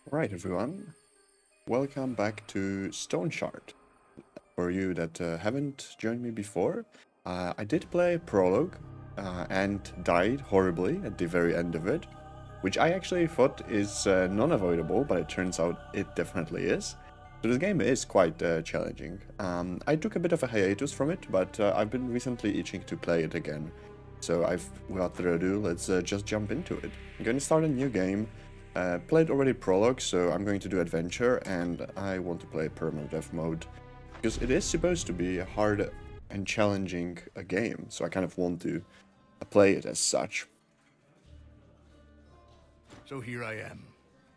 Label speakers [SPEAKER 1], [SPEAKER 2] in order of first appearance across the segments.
[SPEAKER 1] Right, everyone. Welcome back to Stoneshard. For you that haven't joined me before, I did play Prologue and died horribly at the very end of it, which I actually thought is non-avoidable, but it turns out it definitely is. So this game is quite challenging. I took a bit of a hiatus from it, but I've been recently itching to play it again. So without further ado, let's just jump into it. I'm going to start a new game. Played already Prologue, so I'm going to do Adventure, and I want to play Permadeath mode. Because it is supposed to be a hard and challenging game, so I kind of want to play it as such.
[SPEAKER 2] So here I am.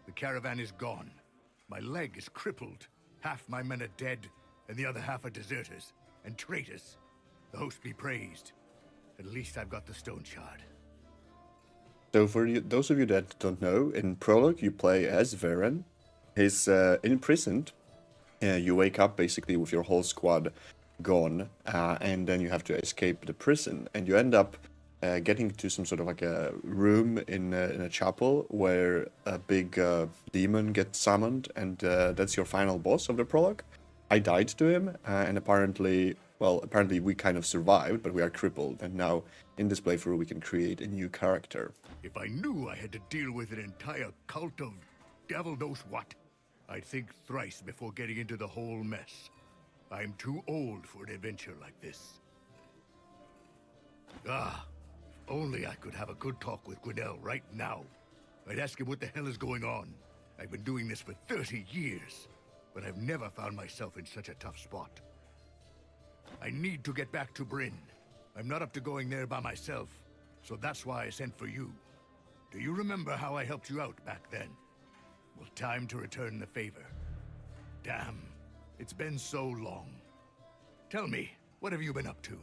[SPEAKER 2] The caravan is gone. My leg is crippled. Half my men are dead, and the other half are deserters and traitors. The host be praised. At least I've got the Stoneshard.
[SPEAKER 1] So for those of you that don't know, in Prologue you play as Varen. He's imprisoned. You wake up basically with your whole squad gone, and then you have to escape the prison, and you end up getting to some sort of like a room in a chapel where a big demon gets summoned, and that's your final boss of the Prologue. I died to him, and apparently we kind of survived, but we are crippled, and now in this playthrough we can create a new character.
[SPEAKER 2] If I knew I had to deal with an entire cult of devil knows what, I'd think thrice before getting into the whole mess. I'm too old for an adventure like this. Ah, if only I could have a good talk with Grinnell right now. I'd ask him what the hell is going on. I've been doing this for 30 years, but I've never found myself in such a tough spot. I need to get back to Bryn. I'm not up to going there by myself, so that's why I sent for you. Do you remember how I helped you out back then? Well, time to return the favor. Damn, it's been so long. Tell me, what have you been up to?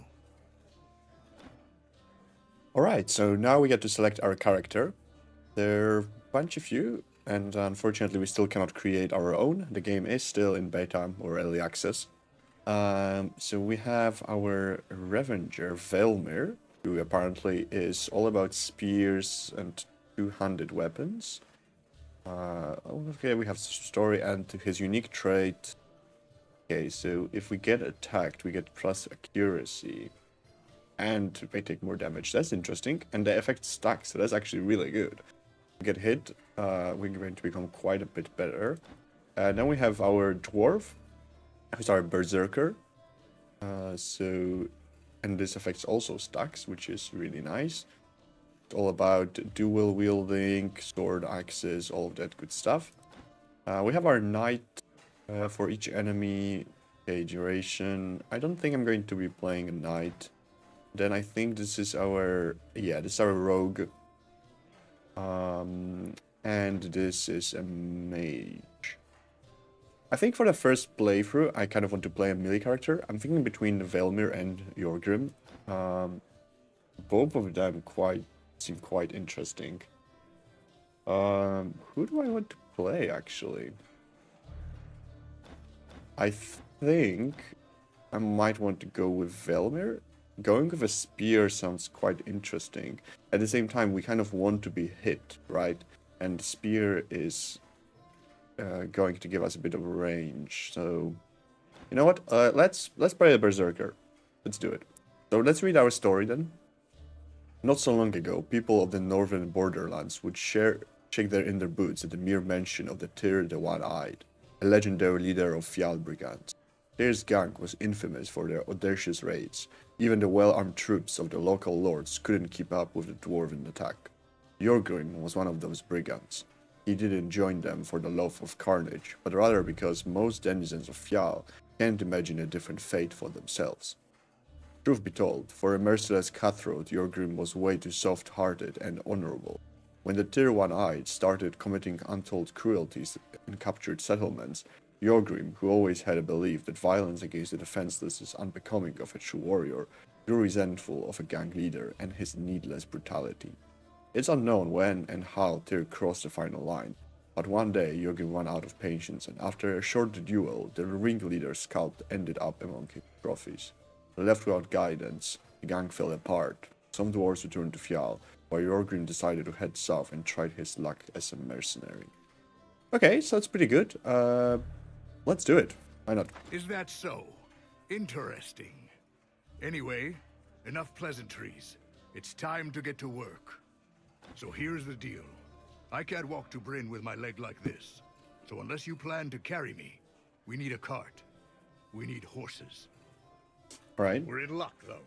[SPEAKER 1] Alright, so now we get to select our character. There are a bunch of you, and unfortunately we still cannot create our own. The game is still in beta or early access. So we have our Revenger, Velmir, who apparently is all about spears and two-handed weapons. Okay, we have story and his unique trait. Okay, so if we get attacked, we get plus accuracy. And we take more damage. That's interesting. And the effect stacks, so that's actually really good. We get hit, we're going to become quite a bit better. Then we have our Dwarf, who's our Berserker. And this affects also stacks, which is really nice. It's all about dual wielding, sword, axes, all of that good stuff. We have our Knight for each enemy. Okay, duration. I don't think I'm going to be playing a Knight. Then I think this is our rogue. And this is a mage. I think for the first playthrough, I kind of want to play a melee character. I'm thinking between Velmir and Jorgrim. Both of them seem quite interesting. Who do I want to play, actually? I think I might want to go with Velmir. Going with a spear sounds quite interesting. At the same time, we kind of want to be hit, right? And the spear is going to give us a bit of a range. So, you know what? Let's play a Berserker. Let's do it. So let's read our story then. Not so long ago, people of the northern borderlands would shake in their boots at the mere mention of the Tyr the One-Eyed, a legendary leader of Fjall brigands. Tyr's gang was infamous for their audacious raids. Even the well-armed troops of the local lords couldn't keep up with the dwarven attack. Jorgrim was one of those brigands. He didn't join them for the love of carnage, but rather because most denizens of Fjall can't imagine a different fate for themselves. Truth be told, for a merciless cutthroat, Jorgrim was way too soft-hearted and honorable. When the Tyr One-Eyed started committing untold cruelties in captured settlements, Jorgrim, who always had a belief that violence against the defenseless is unbecoming of a true warrior, grew resentful of a gang leader and his needless brutality. It's unknown when and how Tyr crossed the final line, but one day Jorgrim ran out of patience, and after a short duel, the ringleader's scalp ended up among his trophies. Left without guidance, the gang fell apart. Some dwarves returned to Fjall, while Jorgrim decided to head south and try his luck as a mercenary. Okay, so it's pretty good. Let's do it. Why not?
[SPEAKER 2] Is that so? Interesting. Anyway, enough pleasantries. It's time to get to work. So here's the deal. I can't walk to Bryn with my leg like this. So unless you plan to carry me, we need a cart. We need horses.
[SPEAKER 1] All right.
[SPEAKER 2] We're in luck, though.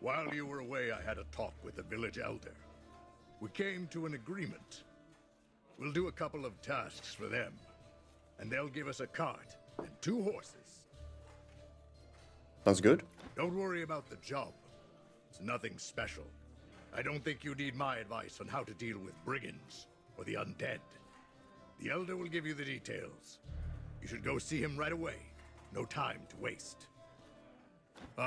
[SPEAKER 2] While you were away, I had a talk with the village elder. We came to an agreement. We'll do a couple of tasks for them, and they'll give us a cart and 2 horses.
[SPEAKER 1] Sounds good.
[SPEAKER 2] Don't worry about the job. It's nothing special. I don't think you need my advice on how to deal with brigands or the undead. The elder will give you the details. You should go see him right away. No time to waste.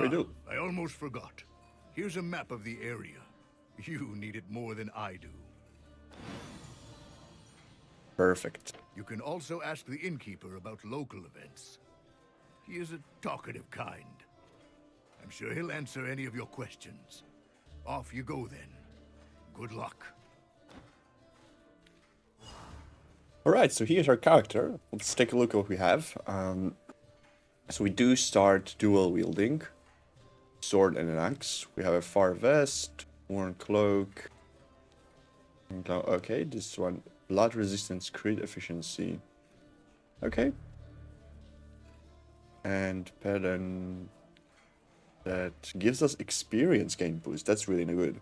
[SPEAKER 1] We do.
[SPEAKER 2] I almost forgot. Here's a map of the area. You need it more than I do.
[SPEAKER 1] Perfect.
[SPEAKER 2] You can also ask the innkeeper about local events. He is a talkative kind. I'm sure he'll answer any of your questions. Off you go then. Good luck.
[SPEAKER 1] All right, so here's our character. Let's take a look at what we have. So we do start dual wielding. Sword and an axe. We have a far vest, worn cloak. Okay, this one. Blood resistance, crit efficiency. Okay. And pattern that gives us experience gain boost. That's really good.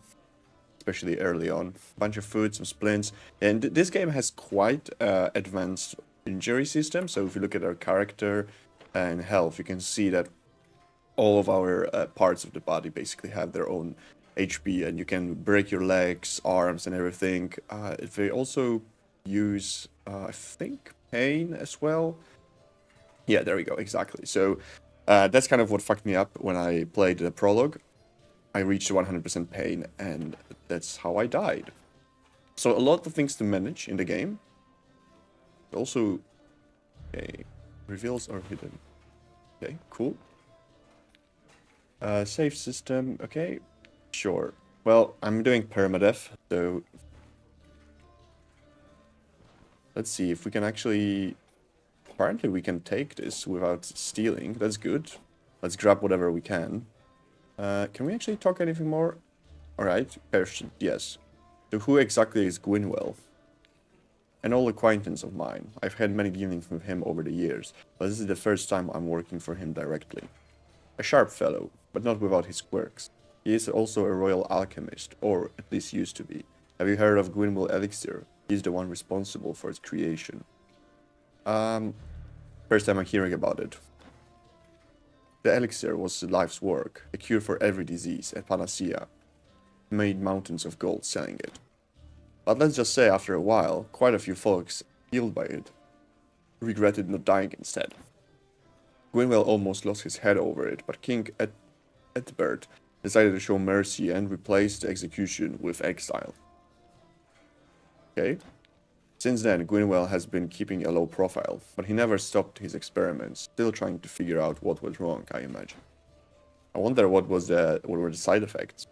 [SPEAKER 1] Especially early on. Bunch of food, some splints. And this game has quite advanced injury system. So if you look at our character and health, you can see that all of our parts of the body basically have their own HP, and you can break your legs, arms, and everything. They also use, I think, pain as well. Yeah, there we go, exactly. So that's kind of what fucked me up when I played the prologue. I reached 100% pain, and that's how I died. So a lot of things to manage in the game. Also, okay, reveals are hidden. Okay, cool. Save system, okay, sure. Well, I'm doing permadeath, so let's see if we can actually... Apparently we can take this without stealing, that's good. Let's grab whatever we can. Can we actually talk anything more? Alright, question, yes. So who exactly is Gwynwell? An old acquaintance of mine. I've had many dealings with him over the years, but this is the first time I'm working for him directly. A sharp fellow, but not without his quirks. He is also a royal alchemist, or at least used to be. Have you heard of Gwynwell Elixir? He's the one responsible for its creation. First time I'm hearing about it. The elixir was life's work, a cure for every disease, a panacea. Made mountains of gold selling it. But let's just say after a while, quite a few folks, healed by it, regretted not dying instead. Gwynwell almost lost his head over it, but King Edbert decided to show mercy and replaced the execution with exile. Okay. Since then, Gwynwell has been keeping a low profile, but he never stopped his experiments, still trying to figure out what was wrong, I imagine. I wonder what were the side effects.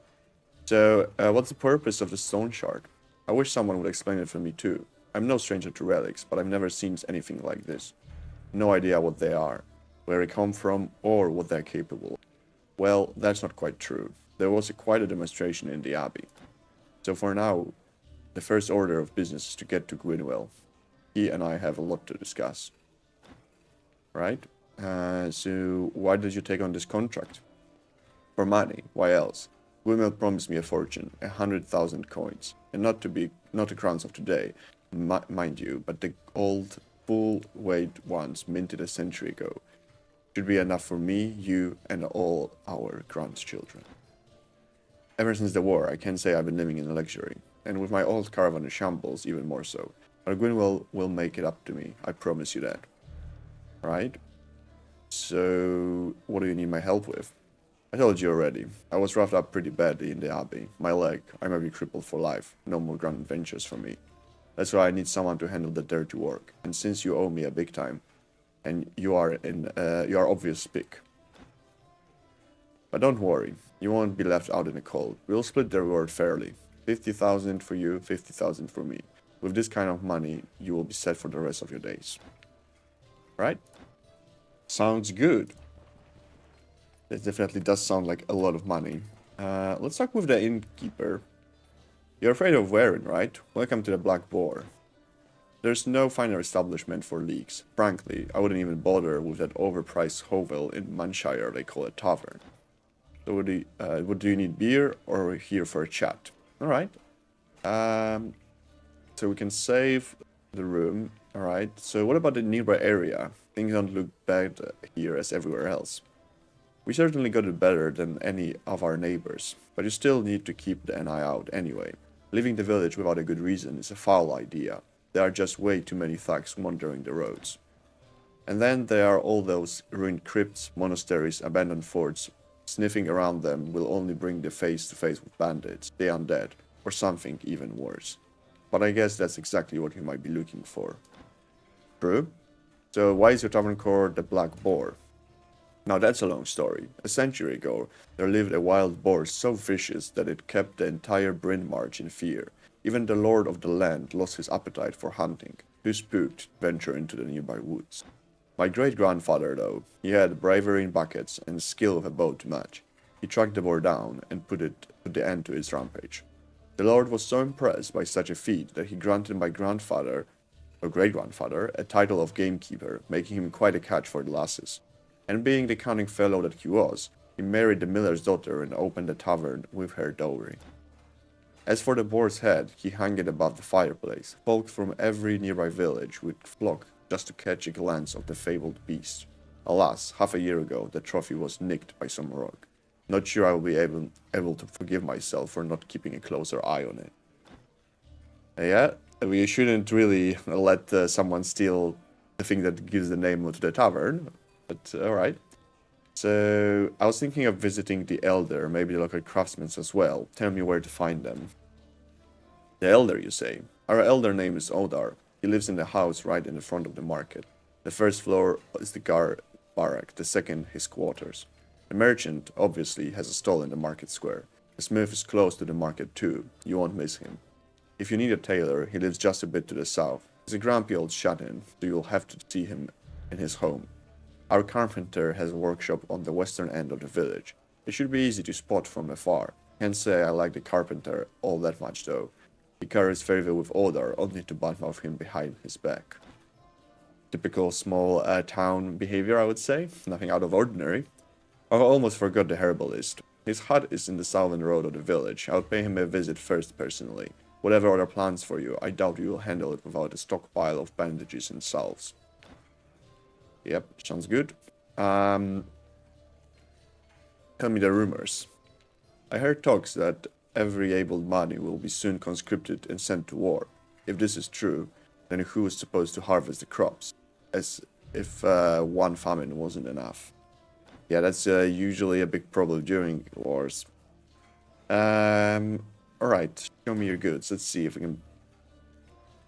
[SPEAKER 1] So, what's the purpose of the Stoneshard? I wish someone would explain it for me too. I'm no stranger to relics, but I've never seen anything like this. No idea what they are, where they come from, or what they're capable of. Well, that's not quite true. There was quite a demonstration in the Abbey. So for now, the first order of business is to get to Gwynwell. He and I have a lot to discuss. Right? So why did you take on this contract? For money. Why else? Gwynwell promised me a fortune, 100,000 coins, and not the crowns of today, mind you, but the old full-weight ones minted a century ago. Should be enough for me, you, and all our grandchildren. Ever since the war, I can't say I've been living in luxury, and with my old caravan in shambles, even more so. But Gwynwell will make it up to me, I promise you that. Right? So, what do you need my help with? I told you already, I was roughed up pretty badly in the Abbey. My leg, I may be crippled for life, no more grand adventures for me. That's why I need someone to handle the dirty work, and since you owe me a big time, and you are obvious pick. But don't worry, you won't be left out in the cold. We'll split the reward fairly. 50,000 for you, 50,000 for me. With this kind of money, you will be set for the rest of your days. Right? Sounds good. That definitely does sound like a lot of money. Let's talk with the innkeeper. You're afraid of Warren, right? Welcome to the Black Boar. There's no finer establishment for leeks. Frankly, I wouldn't even bother with that overpriced hovel in Manshire they call a tavern. So what do you need, beer or here for a chat? Alright. So we can save the room. Alright, so what about the nearby area? Things don't look bad here as everywhere else. We certainly got it better than any of our neighbors, but you still need to keep an eye out anyway. Leaving the village without a good reason is a foul idea. There are just way too many thugs wandering the roads. And then there are all those ruined crypts, monasteries, abandoned forts. Sniffing around them will only bring the face to face with bandits, the undead, or something even worse. But I guess that's exactly what you might be looking for. True? So why is your tavern called the Black Boar? Now that's a long story. A century ago, there lived a wild boar so vicious that it kept the entire Bryn March in fear. Even the lord of the land lost his appetite for hunting, too spooked to venture into the nearby woods. My great-grandfather, though, he had bravery in buckets and skill with a bow to match. He tracked the boar down and put the end to his rampage. The lord was so impressed by such a feat that he granted my grandfather, or great-grandfather, a title of gamekeeper, making him quite a catch for the lasses. And being the cunning fellow that he was, he married the miller's daughter and opened a tavern with her dowry. As for the boar's head, he hung it above the fireplace. Folk from every nearby village would flock just to catch a glance of the fabled beast. Alas, half a year ago, the trophy was nicked by some rogue. Not sure I will be able to forgive myself for not keeping a closer eye on it. Yeah, we shouldn't really let someone steal the thing that gives the name to the tavern, but alright. So, I was thinking of visiting the Elder, maybe the local craftsmen as well. Tell me where to find them. The Elder, you say? Our Elder name is Odar. He lives in the house right in the front of the market. The first floor is the guard barrack, the second his quarters. The merchant, obviously, has a stall in the market square. The smith is close to the market too. You won't miss him. If you need a tailor, he lives just a bit to the south. He's a grumpy old shut-in, so you'll have to see him in his home. Our carpenter has a workshop on the western end of the village. It should be easy to spot from afar. Can't say I like the carpenter all that much though. He carries favor with Odar, only to badmouth him behind his back. Typical small town behavior, I would say. Nothing out of ordinary. I almost forgot the herbalist. His hut is in the southern road of the village. I'll pay him a visit first personally. Whatever other plans for you, I doubt you will handle it without a stockpile of bandages and salves. Yep, sounds good. Tell me the rumors. I heard talks that every able money will be soon conscripted and sent to war. If this is true, then who is supposed to harvest the crops? As if one famine wasn't enough. Yeah, that's usually a big problem during wars. Alright, show me your goods. Let's see if we can...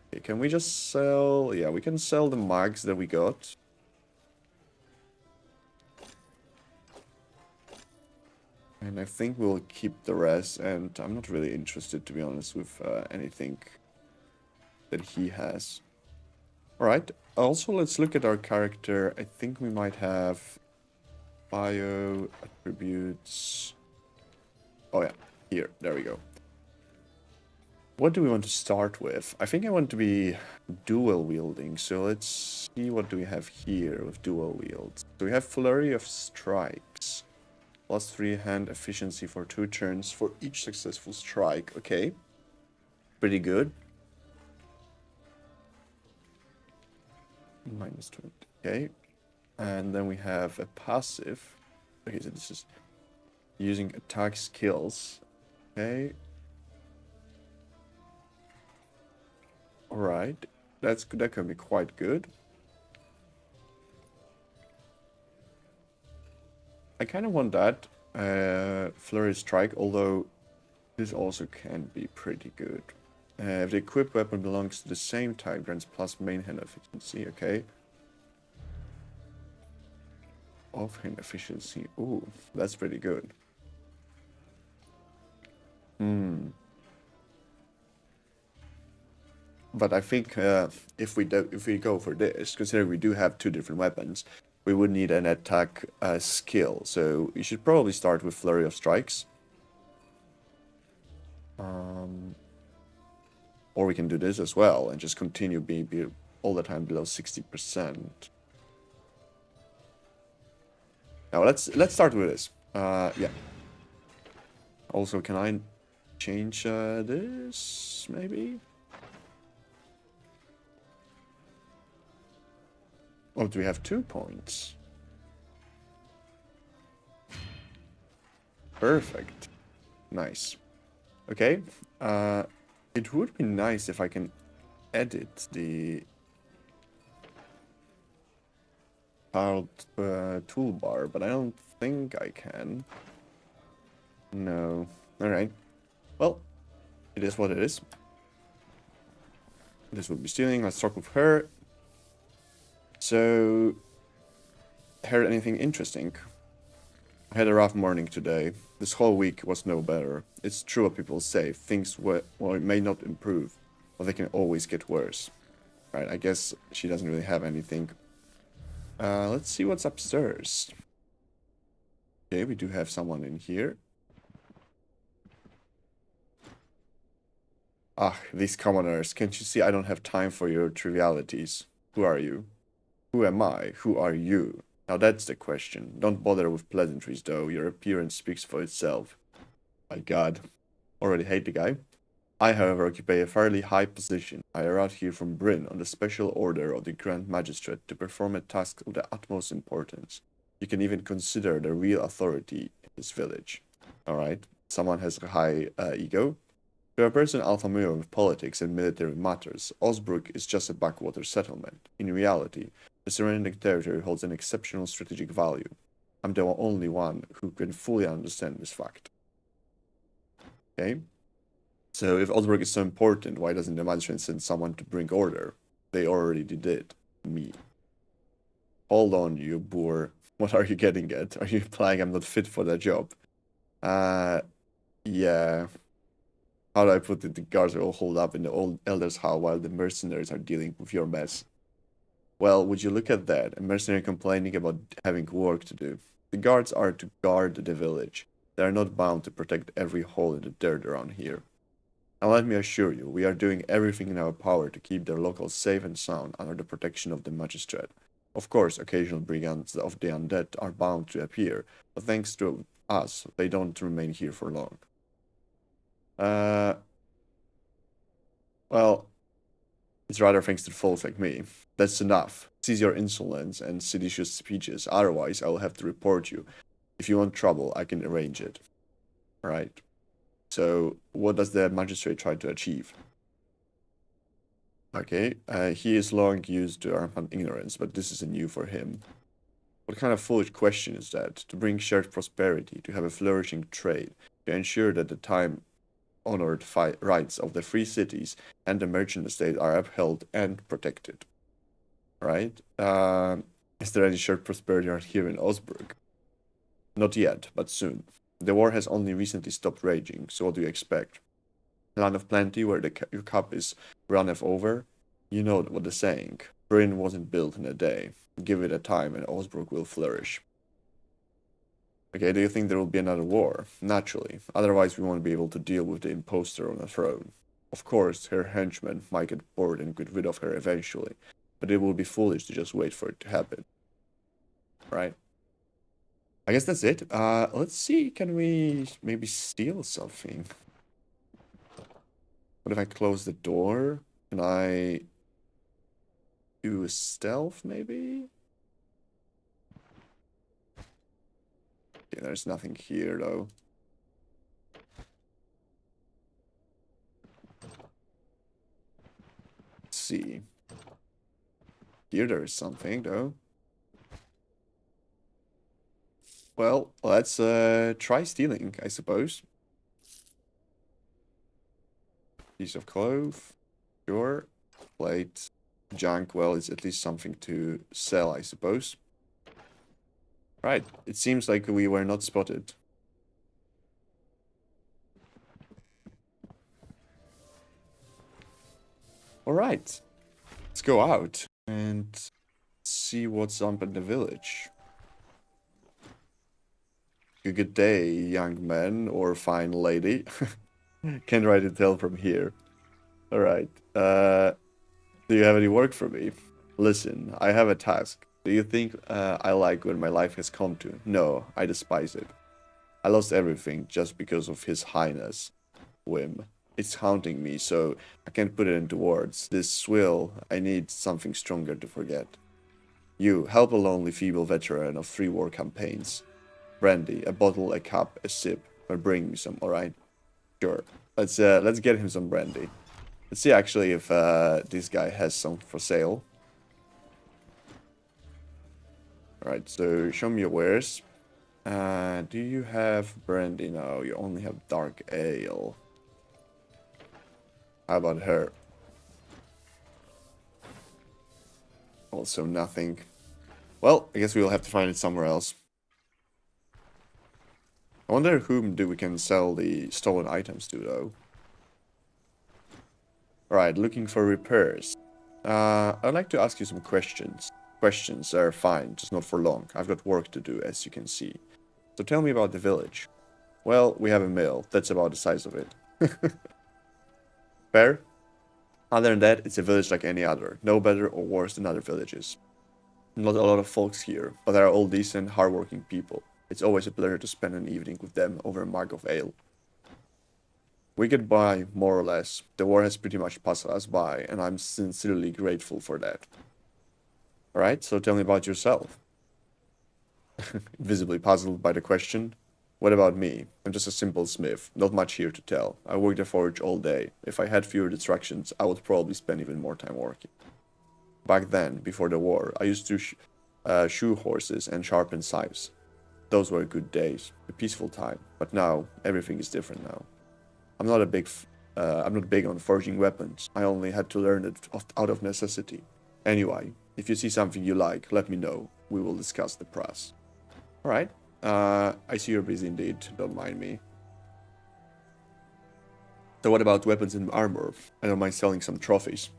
[SPEAKER 1] Okay, can we just sell... Yeah, we can sell the mags that we got. And I think we'll keep the rest, and I'm not really interested, to be honest, with anything that he has. Alright, also let's look at our character. I think we might have bio attributes. Oh yeah, here, there we go. What do we want to start with? I think I want to be dual wielding, so let's see what do we have here with dual wields. So we have Flurry of Strikes. +3 hand efficiency for 2 turns for each successful strike. Okay. Pretty good. -20. Okay. And then we have a passive. Okay, so this is using attack skills. Okay. Alright. That can be quite good. I kind of want that Flurry Strike, although this also can be pretty good. If the equipped weapon belongs to the same type, grants plus main hand efficiency, okay. Offhand efficiency, ooh, that's pretty good. But I think if we go for this, considering we do have 2 different weapons, we would need an attack skill. So we should probably start with Flurry of Strikes. Or we can do this as well and just continue being all the time below 60%. Now let's start with this. Yeah. Also, can I change this maybe? Oh, do we have 2 points? Perfect. Nice. Okay. It would be nice if I can edit the toolbar, but I don't think I can. No. Alright. Well, it is what it is. This would be stealing. Let's talk with her. So, heard anything interesting? I had a rough morning today. This whole week was no better. It's true what people say. Things may not improve, but they can always get worse. Right, I guess she doesn't really have anything. Let's see what's upstairs. Okay, we do have someone in here. Ah, these commoners. Can't you see I don't have time for your trivialities? Who are you? Who am I? Who are you? Now that's the question. Don't bother with pleasantries, though. Your appearance speaks for itself. My god. Already hate the guy. I, however, occupy a fairly high position. I arrived here from Bryn on the special order of the Grand Magistrate to perform a task of the utmost importance. You can even consider the real authority in this village. Alright, someone has a high ego. To a person unfamiliar with politics and military matters, Osbrook is just a backwater settlement. In reality, the surrounding territory holds an exceptional strategic value. I'm the only one who can fully understand this fact. Okay? So if Osbrook is so important, why doesn't the magistrate send someone to bring order? They already did it. Me. Hold on, you boor. What are you getting at? Are you implying I'm not fit for that job? Yeah. How do I put it? The guards are all holed up in the old Elder's Hall while the mercenaries are dealing with your mess. Well, would you look at that? A mercenary complaining about having work to do. The guards are to guard the village. They are not bound to protect every hole in the dirt around here. Now let me assure you, we are doing everything in our power to keep the locals safe and sound under the protection of the magistrate. Of course, occasional brigands of the undead are bound to appear, but thanks to us, they don't remain here for long. Well, it's rather thanks to folks like me. That's enough. Cease your insolence and seditious speeches, otherwise I will have to report you. If you want trouble, I can arrange it. Right. So, what does the magistrate try to achieve? Okay, he is long used to rampant ignorance, but this is new for him. What kind of foolish question is that? To bring shared prosperity, to have a flourishing trade, to ensure that the time-honored rights of the free cities and the merchant estate are upheld and protected. Right? Is there any shared prosperity around here in Osbrook? Not yet, but soon. The war has only recently stopped raging, so what do you expect? Land of plenty where your cup is runneth over? You know what the saying. Bryn wasn't built in a day. Give it a time and Osbrook will flourish. Okay, do you think there will be another war? Naturally. Otherwise we won't be able to deal with the imposter on the throne. Of course, her henchmen might get bored and get rid of her eventually, but it will be foolish to just wait for it to happen. Right? I guess that's it. Let's see, can we maybe steal something? What if I close the door? Can I do a stealth, maybe? Okay, there's nothing here, though. Let's see. Here there is something, though. Well, let's try stealing, I suppose. Piece of cloth. Sure. Plate. Junk. Well, it's at least something to sell, I suppose. Right. It seems like we were not spotted. Alright, let's go out and see what's up in the village. Good day, young man or fine lady. Can't really tell from here. Alright, do you have any work for me? Listen, I have a task. Do you think I like what my life has come to? No, I despise it. I lost everything just because of His Highness whim. It's haunting me, so I can't put it into words. This will, I need something stronger to forget. You, help a lonely, feeble veteran of 3 war campaigns. Brandy, a bottle, a cup, a sip, but bring me some, alright? Sure. Let's get him some brandy. Let's see actually if this guy has some for sale. Alright, so show me your wares. Do you have brandy? No, you only have dark ale. How about her? Also nothing. Well, I guess we'll have to find it somewhere else. I wonder whom we can sell the stolen items to, though. Alright, looking for repairs. I'd like to ask you some questions. Questions are fine, just not for long. I've got work to do, as you can see. So tell me about the village. Well, we have a mill. That's about the size of it. Fair? Other than that, it's a village like any other. No better or worse than other villages. Not a lot of folks here, but they're all decent, hardworking people. It's always a pleasure to spend an evening with them over a mug of ale. We get by, more or less. The war has pretty much passed us by, and I'm sincerely grateful for that. Alright, so tell me about yourself. Visibly puzzled by the question. What about me? I'm just a simple smith, not much here to tell. I work the forge all day. If I had fewer distractions, I would probably spend even more time working. Back then, before the war, I used to shoe horses and sharpen scythes. Those were good days, a peaceful time, but now, everything is different now. I'm not big on forging weapons. I only had to learn it out of necessity. Anyway, if you see something you like, let me know. We will discuss the price. Alright. I see you're busy indeed, don't mind me. So what about weapons and armor? I don't mind selling some trophies.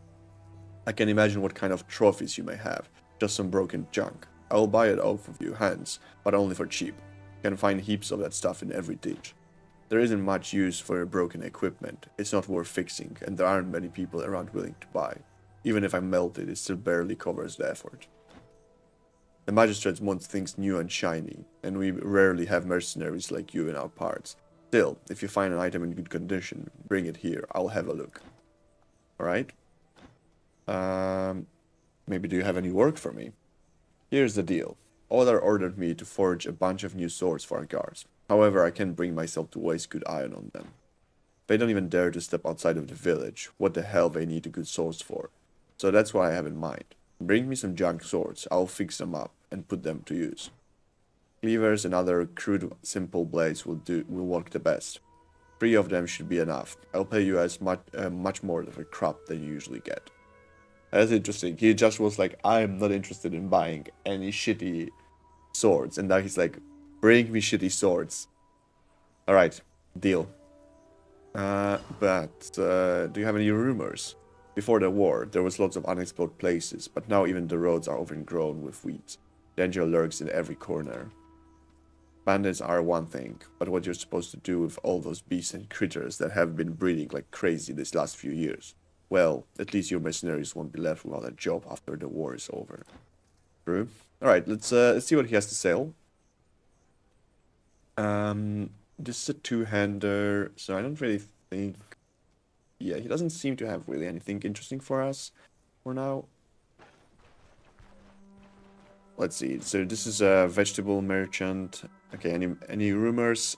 [SPEAKER 1] I can imagine what kind of trophies you may have. Just some broken junk. I will buy it off of you hands, but only for cheap. You can find heaps of that stuff in every ditch. There isn't much use for your broken equipment. It's not worth fixing, and there aren't many people around willing to buy. Even if I melt it, it still barely covers the effort. The magistrates want things new and shiny, and we rarely have mercenaries like you in our parts. Still, if you find an item in good condition, bring it here, I'll have a look. Alright? Maybe do you have any work for me? Here's the deal. Othar ordered me to forge a bunch of new swords for our guards. However, I can't bring myself to waste good iron on them. They don't even dare to step outside of the village. What the hell they need a good sword for? So that's what I have in mind. Bring me some junk swords, I'll fix them up and put them to use. Cleavers and other crude simple blades will work the best. 3 of them should be enough. I'll pay you as much more of a crop than you usually get. That's interesting. He just was like, I'm not interested in buying any shitty swords. And now he's like, bring me shitty swords. Alright, deal. Do you have any rumors? Before the war, there was lots of unexplored places, but now even the roads are overgrown with weeds. Danger lurks in every corner. Bandits are one thing, but what you're supposed to do with all those beasts and critters that have been breeding like crazy this last few years? Well, at least your mercenaries won't be left without a job after the war is over. True. Alright, let's see what he has to sell. This is a two-hander, so I don't really think... Yeah, he doesn't seem to have really anything interesting for us for now. Let's see. So this is a vegetable merchant. Okay, any rumors?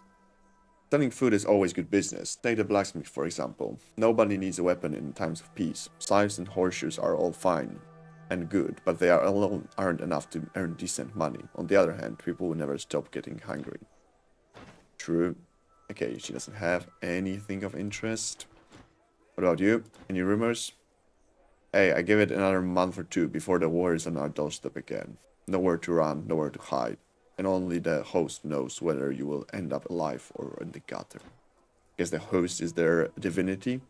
[SPEAKER 1] Selling food is always good business. Take the blacksmith, for example. Nobody needs a weapon in times of peace. Scythes and horseshoes are all fine and good, but they alone aren't enough to earn decent money. On the other hand, people will never stop getting hungry. True. Okay, she doesn't have anything of interest. What about you? Any rumors? Hey, I give it another month or 2 before the war is on our doorstep again. Nowhere to run, nowhere to hide. And only the host knows whether you will end up alive or in the gutter. Guess the host is their divinity?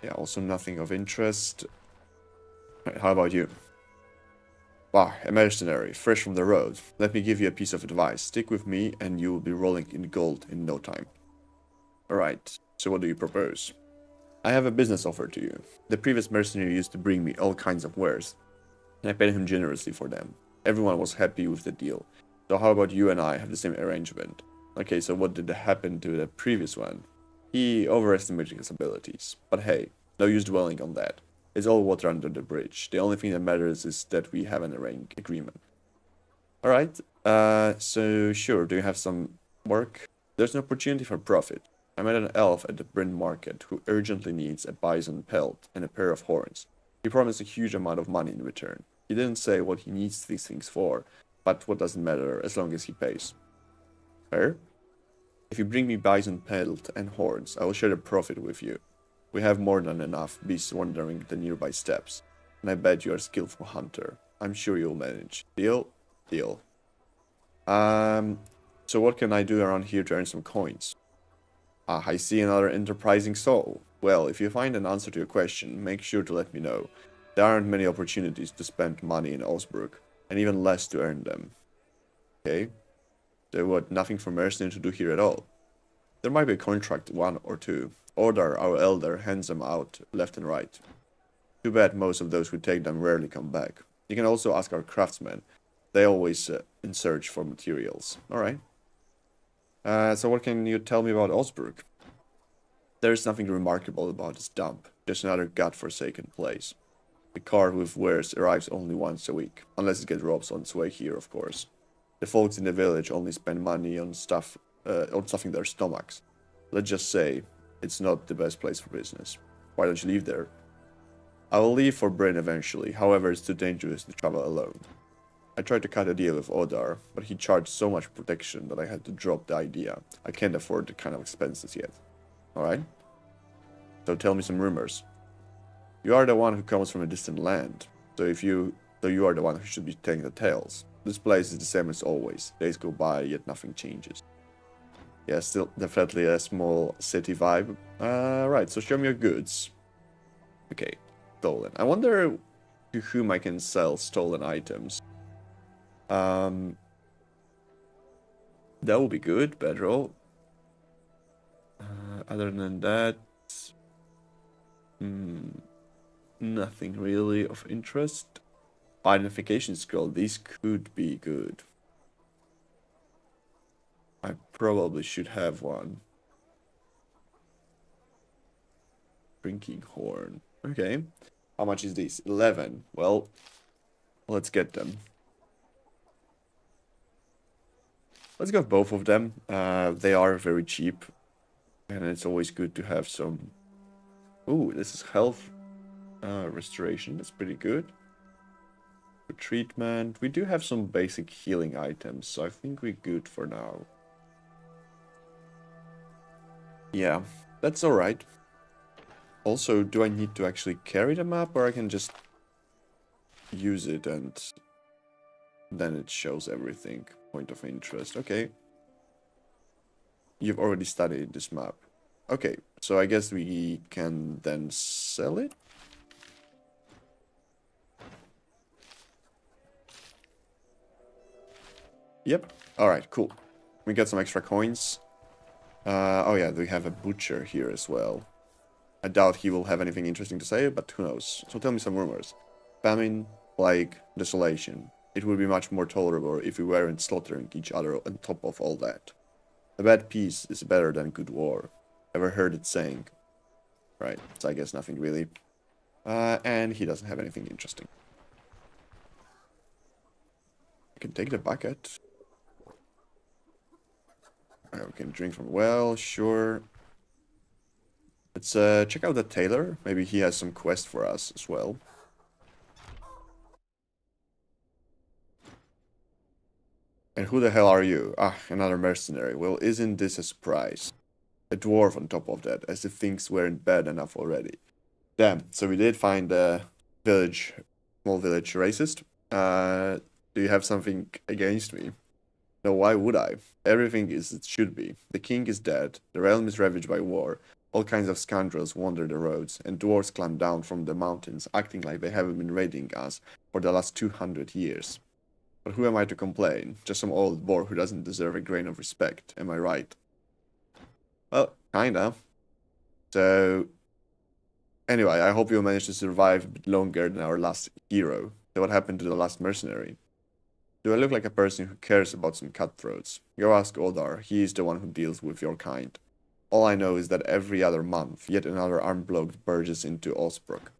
[SPEAKER 1] Yeah, also nothing of interest. Right, how about you? Wow, a mercenary, fresh from the road. Let me give you a piece of advice. Stick with me and you will be rolling in gold in no time. Alright, so what do you propose? I have a business offer to you. The previous mercenary used to bring me all kinds of wares, and I paid him generously for them. Everyone was happy with the deal. So how about you and I have the same arrangement? Okay, so what did happen to the previous one? He overestimated his abilities. But hey, no use dwelling on that. It's all water under the bridge. The only thing that matters is that we have an agreement. Alright, so sure, do you have some work? There's an opportunity for profit. I met an elf at the Bryn Market who urgently needs a bison pelt and a pair of horns. He promised a huge amount of money in return. He didn't say what he needs these things for, but what doesn't matter as long as he pays. Fair? If you bring me bison pelt and horns, I will share the profit with you. We have more than enough beasts wandering the nearby steppes, and I bet you are a skillful hunter. I'm sure you'll manage. Deal? Deal. So what can I do around here to earn some coins? Ah, I see another enterprising soul. Well, if you find an answer to your question, make sure to let me know. There aren't many opportunities to spend money in Osbrook, and even less to earn them. Okay? So what, nothing for mercenary to do here at all? There might be a contract, one or two. Ordar, our elder, hands them out left and right. Too bad most of those who take them rarely come back. You can also ask our craftsmen. They always in search for materials. Alright. So what can you tell me about Osbrook? There's nothing remarkable about this dump. Just another god-forsaken place. The cart with wares arrives only once a week, unless it gets robbed on its way here, of course. The folks in the village only spend money on stuffing their stomachs. Let's just say, it's not the best place for business. Why don't you leave there? I will leave for Bryn eventually, however it's too dangerous to travel alone. I tried to cut a deal with Odar, but he charged so much protection that I had to drop the idea. I can't afford the kind of expenses yet. Alright? So tell me some rumors. You are the one who comes from a distant land, so you are the one who should be telling the tales. This place is the same as always. Days go by, yet nothing changes. Yeah, still definitely a small city vibe. Right, so show me your goods. Okay, stolen. I wonder to whom I can sell stolen items. That will be good, bedroll. Other than that, nothing really of interest. Identification scroll, these could be good. I probably should have one. Drinking horn. Okay. How much is this? 11. Well, let's get them. Let's go both of them. They are very cheap. And it's always good to have some... Ooh, this is health restoration. That's pretty good. For treatment. We do have some basic healing items, so I think we're good for now. Yeah, that's alright. Also, do I need to actually carry the map, or I can just use it and then it shows everything? Point of interest. Okay. You've already studied this map. Okay, so I guess we can then sell it? Yep. Alright, cool. We got some extra coins. Oh yeah, we have a butcher here as well. I doubt he will have anything interesting to say, but who knows. So tell me some rumors. Famine, plague, desolation. It would be much more tolerable if we weren't slaughtering each other on top of all that. A bad peace is better than good war. Ever heard it saying? Right, so I guess nothing really. And he doesn't have anything interesting. I can take the bucket. We can drink from a well, sure. Let's check out the tailor. Maybe he has some quest for us as well. And who the hell are you? Ah, another mercenary. Well, isn't this a surprise? A dwarf on top of that, as if things weren't bad enough already. Damn, so we did find a village, small village racist. Do you have something against me? No, why would I? Everything is as it should be. The king is dead, the realm is ravaged by war, All kinds of scoundrels wander the roads, and dwarves climb down from the mountains, acting like they haven't been raiding us for the last 200 years. But who am I to complain? Just some old boar who doesn't deserve a grain of respect, am I right? Well, kinda. So, anyway, I hope you managed to survive a bit longer than our last hero. So what happened to the last mercenary? Do I look like a person who cares about some cutthroats? Go ask Odar, he is the one who deals with your kind. All I know is that every other month, yet another armed bloke burges into Osbrook.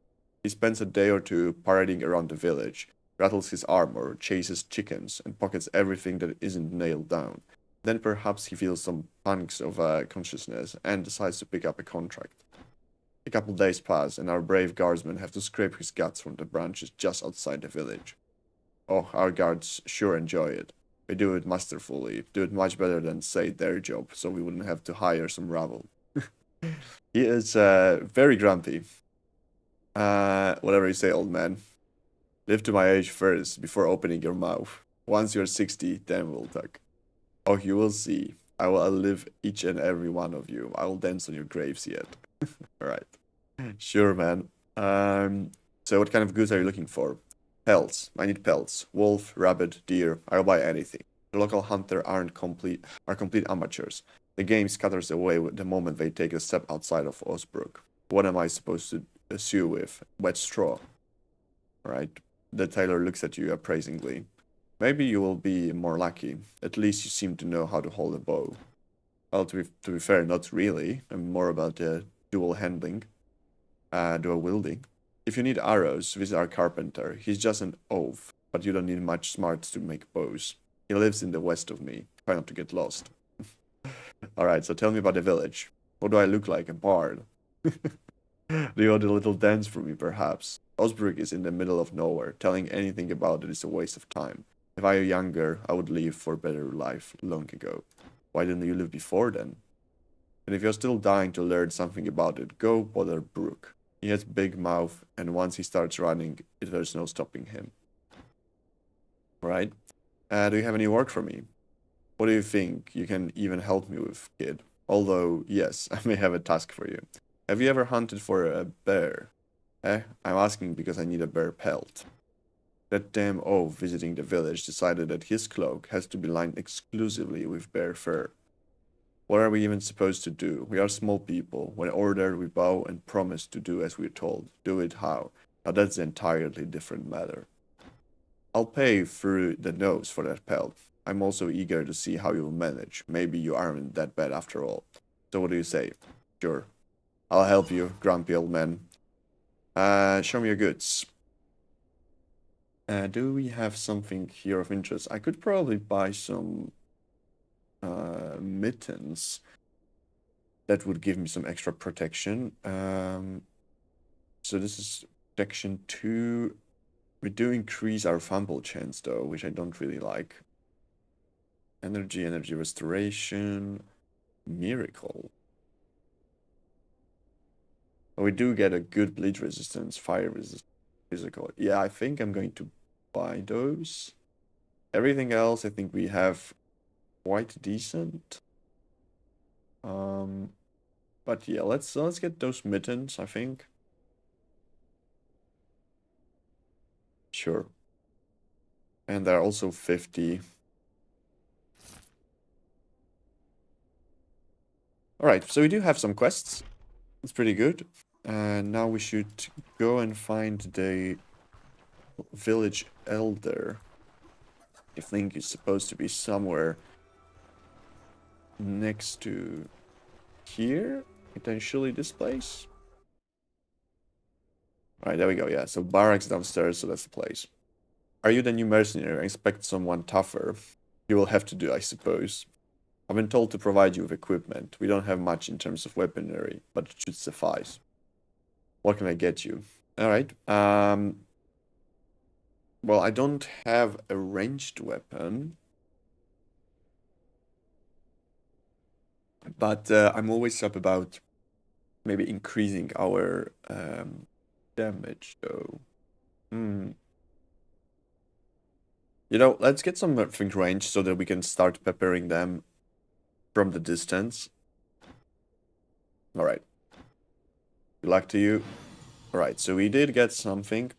[SPEAKER 1] He spends a day or two parading around the village, rattles his armor, chases chickens, and pockets everything that isn't nailed down. Then perhaps he feels some pangs of consciousness and decides to pick up a contract. A couple days pass, and our brave guardsmen have to scrape his guts from the branches just outside the village. Oh, our guards sure enjoy it. They do it masterfully, do it much better than, say, their job, so we wouldn't have to hire some rabble. He is very grumpy. Whatever you say, old man. Live to my age first, before opening your mouth. Once you're 60, then we'll talk. Oh, you will see. I will outlive each and every one of you. I will dance on your graves yet. Alright. Sure, man. So what kind of goods are you looking for? Pelts. I need pelts. Wolf, rabbit, deer. I'll buy anything. The local hunters are complete amateurs. The game scatters away the moment they take a step outside of Osbrook. What am I supposed to sue with? Wet straw. Alright. The tailor looks at you appraisingly. Maybe you will be more lucky. At least you seem to know how to hold a bow. Well, to be fair, not really. I'm more about dual handling. Dual wielding. If you need arrows, visit our carpenter. He's just an oaf, but you don't need much smarts to make bows. He lives in the west of me. Try not to get lost. Alright, so tell me about the village. What do I look like, a bard? Do you want a little dance for me, perhaps? Osbrook is in the middle of nowhere. Telling anything about it is a waste of time. If I were younger, I would leave for a better life long ago. Why didn't you live before then? And if you're still dying to learn something about it, go bother Brook. He has big mouth, and once he starts running, there's no stopping him. Right? Do you have any work for me? What do you think you can even help me with, kid? Although, yes, I may have a task for you. Have you ever hunted for a bear? I'm asking because I need a bear pelt. That damn oaf visiting the village decided that his cloak has to be lined exclusively with bear fur. What are we even supposed to do? We are small people. When ordered, we bow and promise to do as we're told. Do it how? Now that's an entirely different matter. I'll pay through the nose for that pelt. I'm also eager to see how you'll manage. Maybe you aren't that bad after all. So what do you say? Sure. I'll help you, grumpy old man. Show me your goods. Do we have something here of interest? I could probably buy some mittens. That would give me some extra protection. So this is protection 2. We do increase our fumble chance though, which I don't really like. Energy restoration, miracle. We do get a good bleed resistance, fire resistance, physical. Yeah, I think I'm going to buy those. Everything else, I think we have quite decent. But yeah, let's get those mittens, I think. Sure. And they're also 50. Alright, so we do have some quests. It's pretty good. And now we should go and find the village elder. I think it's supposed to be somewhere next to here, potentially this place. Alright, there we go, yeah. So barracks downstairs, so that's the place. Are you the new mercenary? I expect someone tougher. You will have to do, I suppose. I've been told to provide you with equipment. We don't have much in terms of weaponry, but it should suffice. What can I get you? Alright, well, I don't have a ranged weapon. But I'm always up about maybe increasing our damage, though. You know, let's get something ranged so that we can start peppering them from the distance. Alright. Good luck to you. Alright, so we did get something.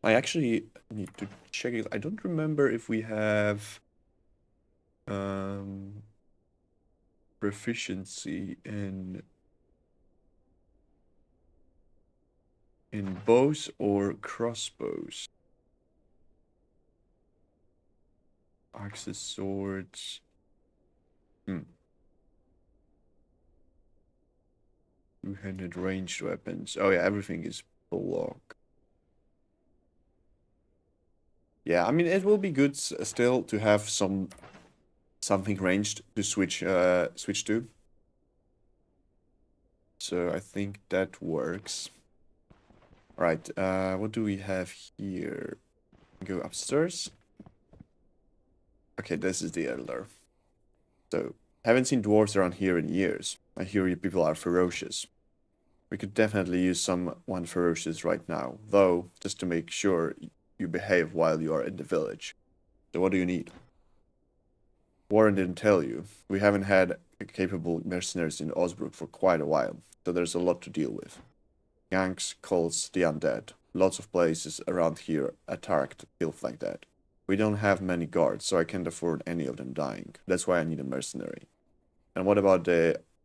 [SPEAKER 1] I actually need to check it. I don't remember if we have proficiency in bows or crossbows. Axes, swords. Two-handed ranged weapons. Oh yeah, everything is block. Yeah, I mean it will be good still to have something ranged to switch to. So I think that works. Alright, what do we have here? Go upstairs. Okay, this is the elder. So, haven't seen dwarves around here in years. I hear you people are ferocious. We could definitely use someone ferocious right now, though, just to make sure you behave while you are in the village. So what do you need? Warren didn't tell you. We haven't had capable mercenaries in Osbrook for quite a while, so there's a lot to deal with. Gangs, cults, the undead. Lots of places around here attacked filth like that. We don't have many guards, so I can't afford any of them dying. That's why I need a mercenary. And what about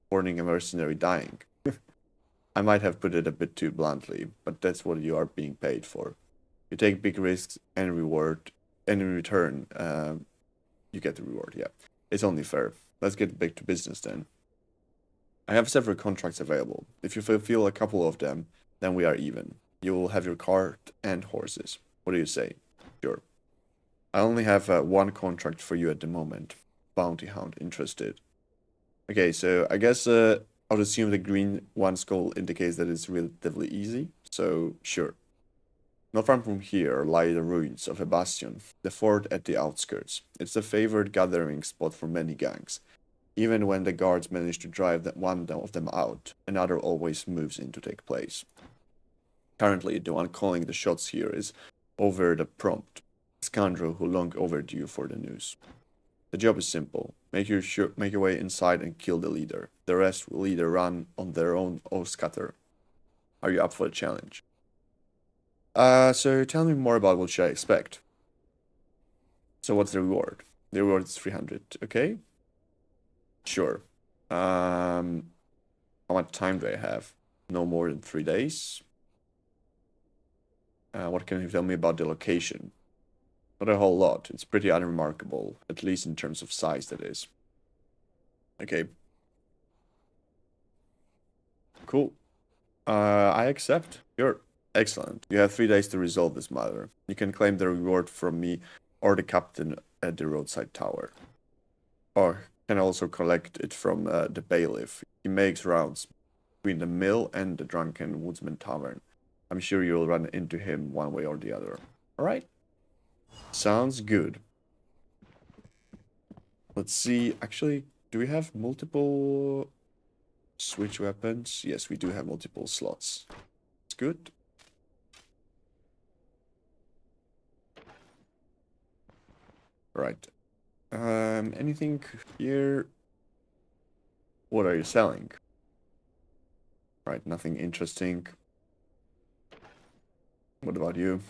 [SPEAKER 1] warning a mercenary dying? I might have put it a bit too bluntly, but that's what you are being paid for. You take big risks and in return, you get the reward, yeah. It's only fair. Let's get back to business then. I have several contracts available. If you fulfill a couple of them, then we are even. You will have your cart and horses. What do you say? Sure. I only have one contract for you at the moment. Bounty Hound interested. Okay, so I guess I would assume the green one skull indicates that it's relatively easy, so sure. Not far from here lie the ruins of a bastion, the fort at the outskirts. It's a favored gathering spot for many gangs. Even when the guards manage to drive one of them out, another always moves in to take place. Currently, the one calling the shots here is Over the Prompt, a scoundrel who long overdue for the news. The job is simple. Make your way inside and kill the leader. The rest will either run on their own or scatter. Are you up for the challenge? So tell me more about what should I expect. So what's the reward? The reward is 300, okay? Sure. How much time do I have? No more than 3 days. What can you tell me about the location? Not a whole lot. It's pretty unremarkable, at least in terms of size, that is. Okay. Cool. I accept. Sure. Excellent. You have 3 days to resolve this matter. You can claim the reward from me or the captain at the roadside tower. Or can also collect it from the bailiff. He makes rounds between the mill and the Drunken Woodsman Tavern. I'm sure you'll run into him one way or the other. Alright. Sounds good. Let's see. Actually, do we have multiple switch weapons? Yes, we do have multiple slots. It's good. Right. Anything here? What are you selling? Right, nothing interesting. What about you?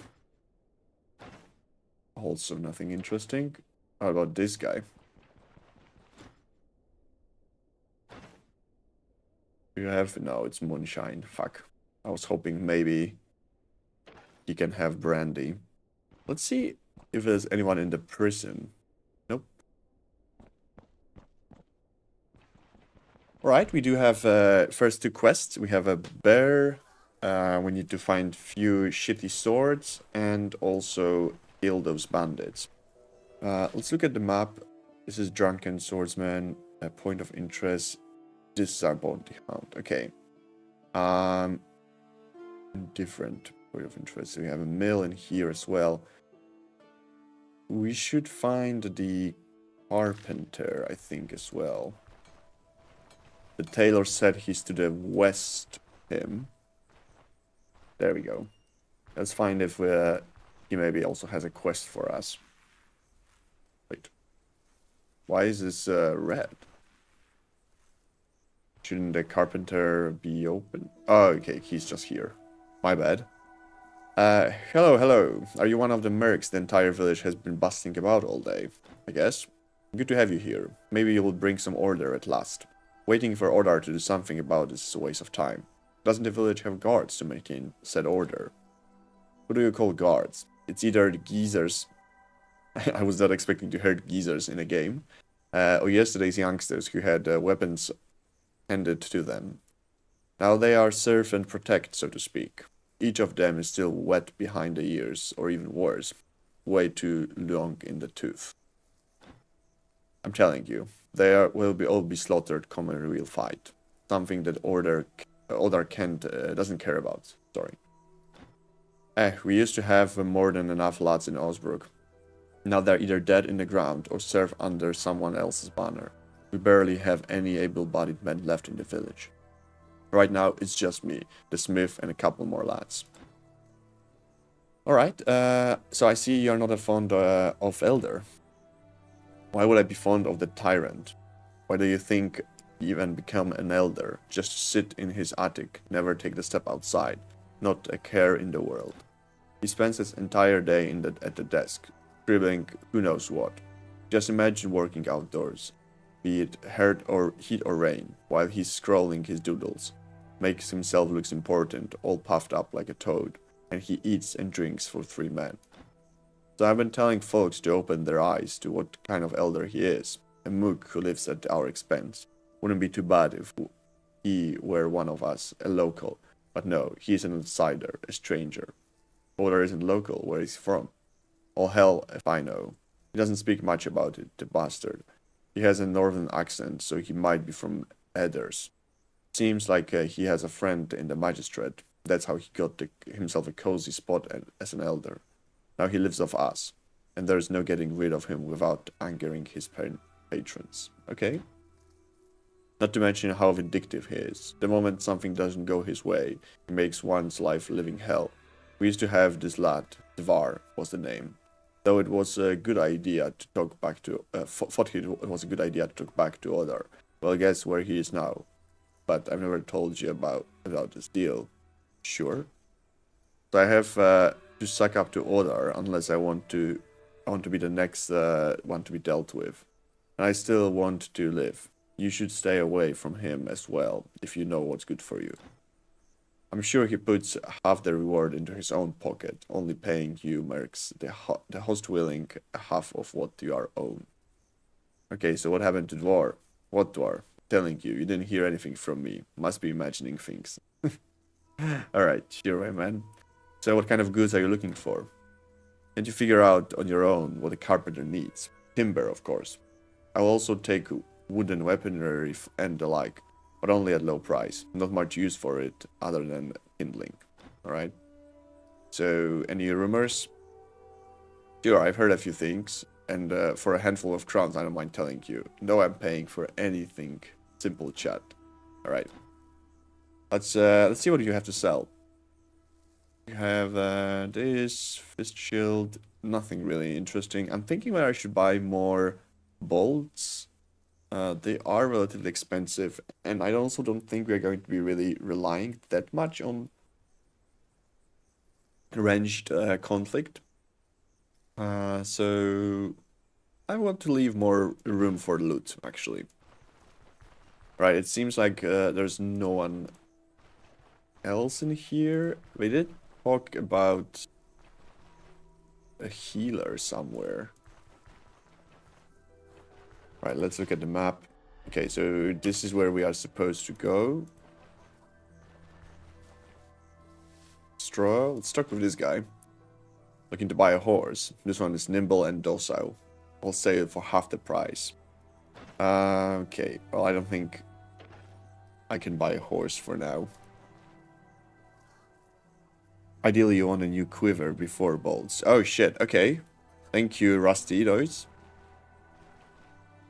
[SPEAKER 1] Also nothing interesting. How about this guy? You have... No, it's moonshine. Fuck. I was hoping maybe he can have brandy. Let's see if there's anyone in the prison. Nope. Alright, we do have first 2 quests. We have a bear. We need to find few shitty swords and also kill those bandits. Let's look at the map. This is Drunken Swordsman, a point of interest. This is our bounty hound. Okay. Different point of interest. So we have a mill in here as well. We should find the carpenter, I think, as well. The tailor said he's to the west of him. There we go. Let's find if he maybe also has a quest for us. Wait. Why is this red? Shouldn't the carpenter be open? Oh, okay, he's just here. My bad. Hello. Are you one of the mercs the entire village has been busting about all day? I guess. Good to have you here. Maybe you will bring some order at last. Waiting for Ordar to do something about this is a waste of time. Doesn't the village have guards to maintain said order? Who do you call guards? It's either the geezers... I was not expecting to hear geezers in a game. Or yesterday's youngsters who had weapons handed to them. Now they are serve and protect, so to speak. Each of them is still wet behind the ears, or even worse, way too long in the tooth. I'm telling you, they will all be slaughtered come a real fight. Something that Ordar doesn't care about. Sorry. We used to have more than enough lads in Osbrook. Now they're either dead in the ground or serve under someone else's banner. We barely have any able-bodied men left in the village. Right now, it's just me, the smith, and a couple more lads. Alright, so I see you're not a fond of Elder. Why would I be fond of the tyrant? Why do you think he even become an elder? Just sit in his attic, never take the step outside, not a care in the world. He spends his entire day at the desk, scribbling who knows what. Just imagine working outdoors, be it heat or rain, while he's scrolling his doodles. Makes himself look important, all puffed up like a toad, and he eats and drinks for 3 men. So I've been telling folks to open their eyes to what kind of elder he is. A mook who lives at our expense. Wouldn't be too bad if he were one of us, a local. But no, he's an outsider, a stranger. Oder isn't local, where he's from. All hell if I know. He doesn't speak much about it, the bastard. He has a northern accent, so he might be from Edders. Seems like he has a friend in the magistrate. That's how he got himself a cozy spot as an elder. Now he lives off us, and there's no getting rid of him without angering his patrons. Okay? Not to mention how vindictive he is. The moment something doesn't go his way, he makes one's life a living hell. We used to have this lad, Dvar was the name. Though it was a good idea to talk back to... thought it was a good idea to talk back to Odar. Well, guess where he is now. But I've never told you about this deal. Sure. So I have to suck up to Odar unless I want to be the next one to be dealt with. And I still want to live. You should stay away from him as well, if you know what's good for you. I'm sure he puts half the reward into his own pocket, only paying you mercs the host willing half of what you are owed. Okay, so what happened to Dwar? What Dwar? Telling you didn't hear anything from me. Must be imagining things. Alright, sure way, man. So what kind of goods are you looking for? Can't you figure out on your own what a carpenter needs? Timber, of course. I'll also take wooden weaponry and the like, but only at low price. Not much use for it other than kindling. Alright? So, any rumors? Sure, I've heard a few things, and for a handful of crowns I don't mind telling you. No, I'm paying for anything. Simple chat. Alright. Let's see what you have to sell. You have this, fist shield, nothing really interesting. I'm thinking whether I should buy more bolts. They are relatively expensive, and I also don't think we're going to be really relying that much on ranged conflict. So I want to leave more room for loot, actually. Right, it seems like there's no one else in here. We did talk about a healer somewhere. Right, let's look at the map. Okay, so this is where we are supposed to go. Straw. Let's start with this guy. Looking to buy a horse. This one is nimble and docile. I'll sell it for half the price. Okay, well, I don't think I can buy a horse for now. Ideally, you want a new quiver before bolts. Oh, shit, okay. Thank you, Rusty Toys.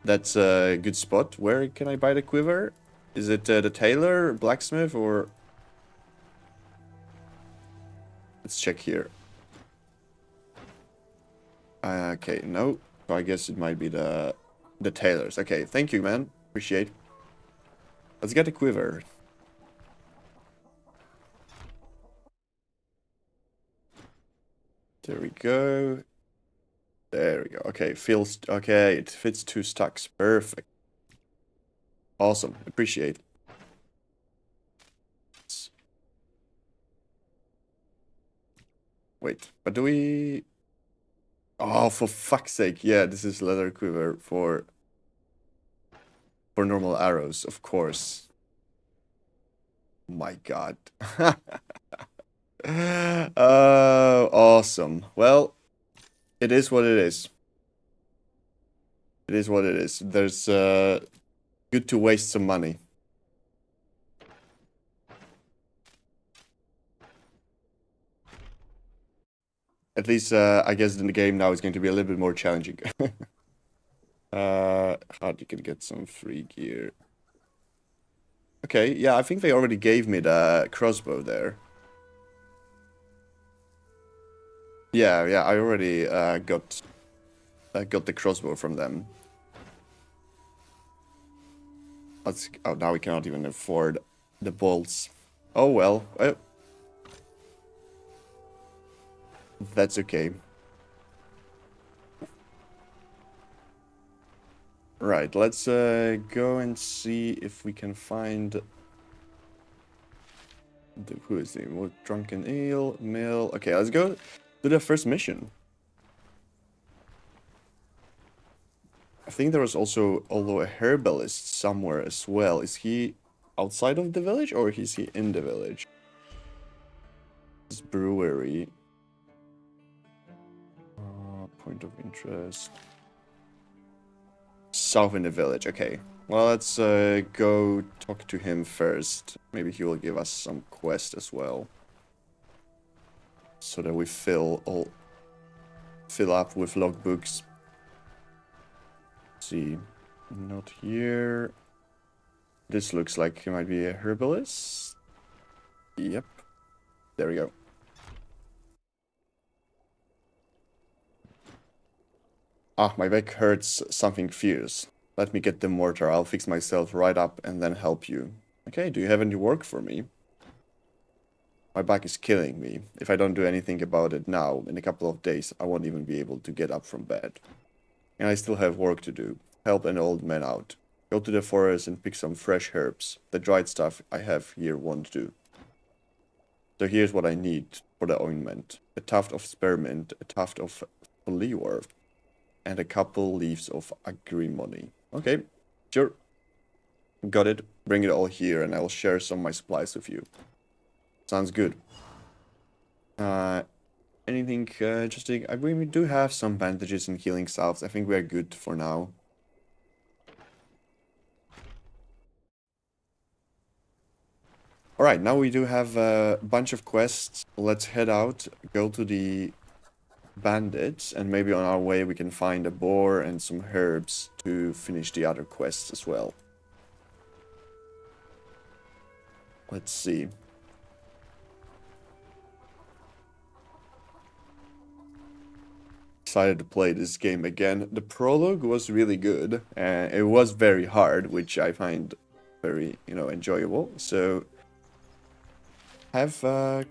[SPEAKER 1] That's a good spot. Where can I buy the quiver? Is it the tailor, blacksmith, or... Let's check here. Okay, no. So I guess it might be the tailors. Okay, thank you, man. Appreciate. Let's get a quiver. There we go. There we go. Okay, feels okay. It fits 2 stacks. Perfect. Awesome. Appreciate. Wait, but do we? Oh, for fuck's sake! Yeah, this is leather quiver for normal arrows, of course. My God. Awesome. Well, it is what it is. It is what it is. There's good to waste some money. At least, I guess in the game now it's going to be a little bit more challenging. How you can get some free gear. Okay, yeah, I think they already gave me the crossbow there. Yeah, I already got the crossbow from them. Oh, now we cannot even afford the bolts. Oh well. That's okay. Right, let's go and see if we can find who is the more drunken ale mill. Okay, let's go do the first mission. I think there was also a herbalist somewhere as well. Is he outside of the village or is he in the village? This brewery. Point of interest. South in the village. Okay. Well, let's go talk to him first. Maybe he will give us some quest as well, so that we fill up with logbooks. Let's see, not here. This looks like he might be a herbalist. Yep. There we go. Ah, my back hurts something fierce. Let me get the mortar. I'll fix myself right up and then help you. Okay, do you have any work for me? My back is killing me. If I don't do anything about it now, in a couple of days, I won't even be able to get up from bed. And I still have work to do. Help an old man out. Go to the forest and pick some fresh herbs. The dried stuff I have here won't do. So here's what I need for the ointment. A tuft of spearmint, a tuft of fleawort, and a couple leaves of agrimony. Okay, sure. Got it. Bring it all here and I'll share some of my supplies with you. Sounds good. Anything interesting? We do have some bandages and healing salves. I think we are good for now. Alright, now we do have a bunch of quests. Let's head out, go to the bandits, and maybe on our way we can find a boar and some herbs to finish the other quests as well. Let's see. Excited to play this game again. The prologue was really good, and it was very hard, which I find very, enjoyable. So, have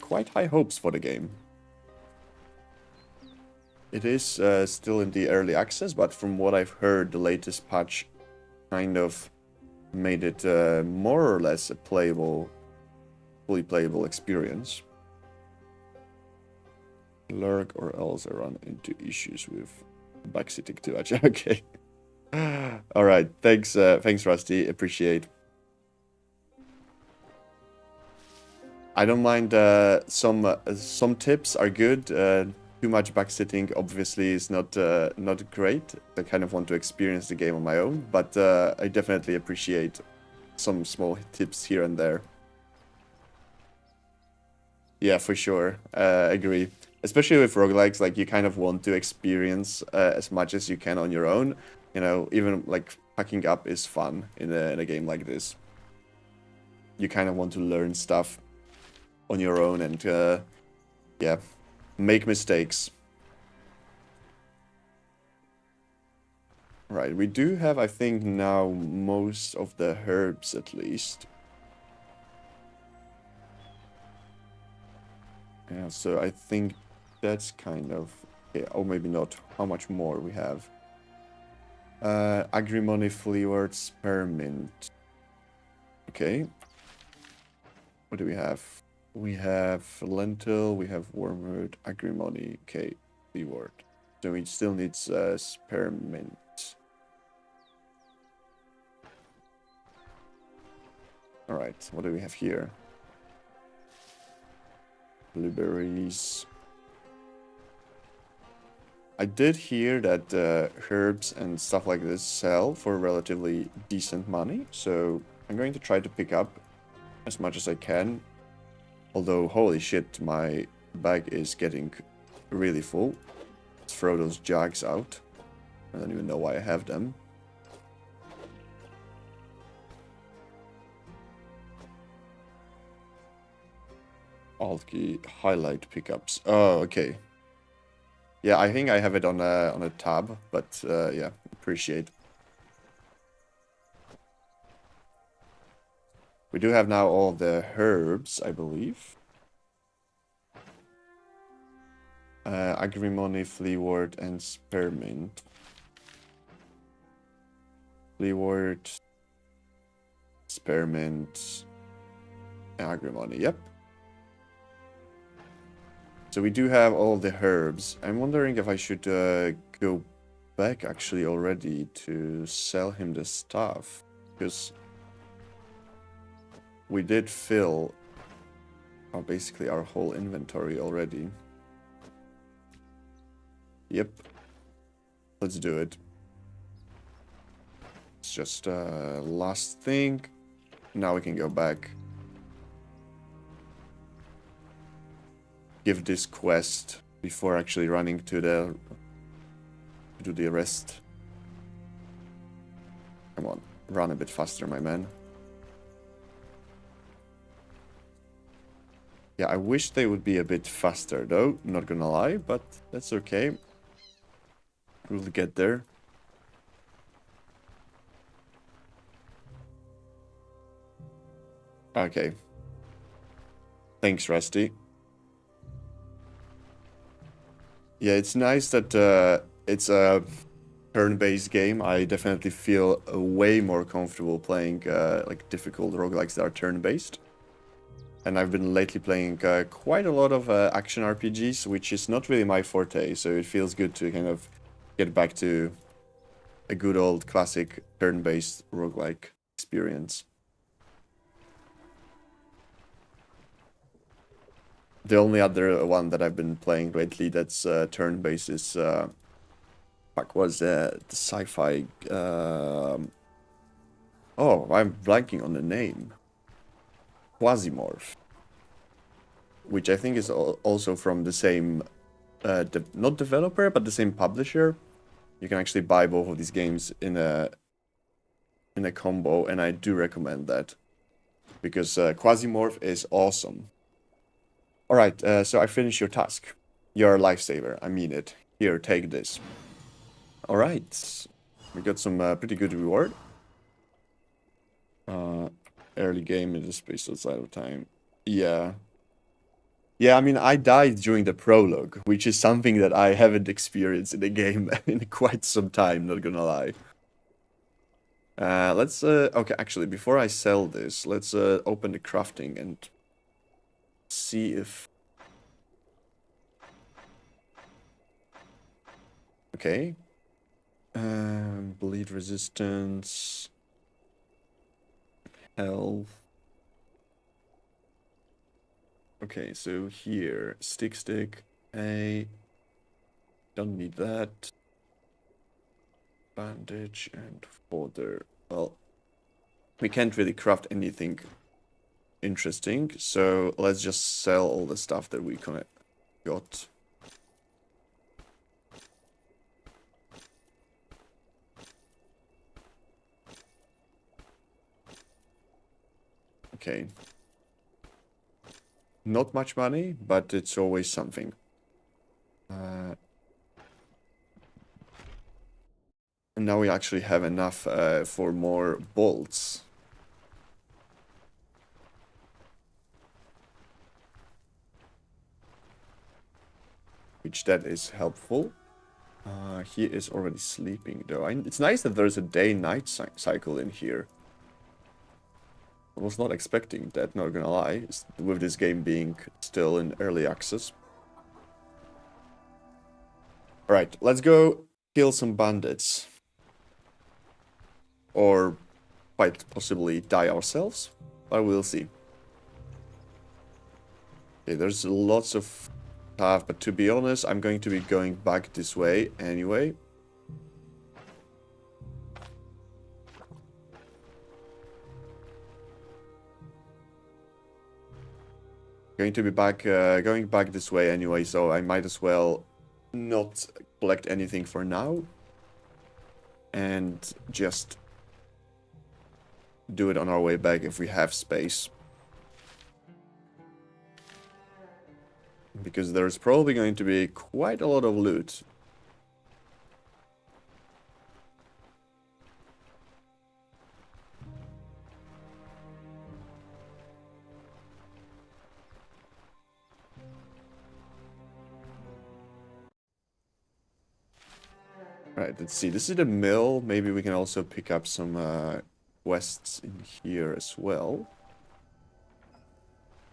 [SPEAKER 1] quite high hopes for the game. It is still in the early access, but from what I've heard, the latest patch kind of made it more or less a fully playable experience. Lurk or else I run into issues with backseating too much. Okay. Alright, thanks Rusty, appreciate. I don't mind, some tips are good. Too much backsitting obviously is not great. I kind of want to experience the game on my own, but I definitely appreciate some small tips here and there. Yeah, for sure. Agree. Especially with roguelikes, like you kind of want to experience as much as you can on your own. Even like packing up is fun in a game like this. You kind of want to learn stuff on your own and yeah, make mistakes. Right, we do have, I think, now most of the herbs at least. Yeah, so I think that's kind of... Yeah, or maybe not. How much more we have? Agrimony flavored spearmint. Okay. What do we have? We have lentil, we have wormwood, agrimony. Okay, flavored. So it still needs spearmint. Alright, what do we have here? Blueberries. I did hear that herbs and stuff like this sell for relatively decent money, so I'm going to try to pick up as much as I can. Although, holy shit, my bag is getting really full. Let's throw those jugs out. I don't even know why I have them. Alt key, highlight pickups. Oh, okay. Yeah, I think I have it on a tab, but yeah, appreciate. We do have now all the herbs, I believe. Agrimony, Fleawort, and Spearmint. Fleawort, Spearmint, Agrimony, yep. So we do have all the herbs. I'm wondering if I should go back actually already to sell him the stuff. Because we did fill basically our whole inventory already. Yep. Let's do it. It's just last thing. Now we can go back. Give this quest before actually running to do the rest. Come on, run a bit faster, my man. Yeah, I wish they would be a bit faster though, not gonna lie, but that's okay. We'll get there. Okay. Thanks, Rusty. Yeah, it's nice that it's a turn-based game. I definitely feel way more comfortable playing like difficult roguelikes that are turn-based. And I've been lately playing quite a lot of action RPGs, which is not really my forte, so it feels good to kind of get back to a good old classic turn-based roguelike experience. The only other one that I've been playing lately that's turn-based is was the sci-fi. Oh, I'm blanking on the name. Quasimorph, which I think is also from the same, not developer, but the same publisher. You can actually buy both of these games in a combo, and I do recommend that because Quasimorph is awesome. All right, so I finished your task. You're a lifesaver. I mean it. Here, take this. All right, we got some pretty good reward. Early game in the space outside of time. Yeah. Yeah, I mean, I died during the prologue, which is something that I haven't experienced in a game in quite some time, not gonna lie. Let's, okay, actually, before I sell this, let's open the crafting and see if... Okay. Bleed resistance... Health... Okay, so here, stick, A, don't need that. Bandage and fodder. Well, we can't really craft anything interesting, so let's just sell all the stuff that we got. Okay. Not much money, but it's always something. And now we actually have enough for more bolts. Which that is helpful. He is already sleeping though. It's nice that there's a day-night cycle in here. I was not expecting that, not gonna lie, with this game being still in early access. Alright, let's go kill some bandits. Or quite possibly die ourselves, but we'll see. Okay, there's lots of stuff, but to be honest, I'm going to be going back this way anyway. Going to be going back this way anyway, so I might as well not collect anything for now. And just do it on our way back if we have space. Because there's probably going to be quite a lot of loot. Right, let's see. This is the mill. Maybe we can also pick up some quests in here as well.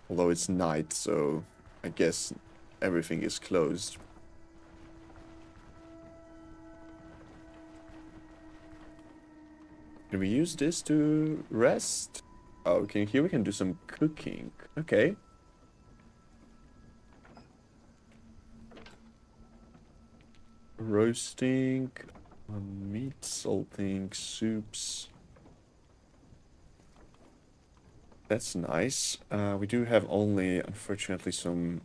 [SPEAKER 1] Although it's night, so I guess everything is closed. Can we use this to rest? Oh, okay, here we can do some cooking. Okay. Roasting, meat, salting, soups. That's nice. We do have only, unfortunately, some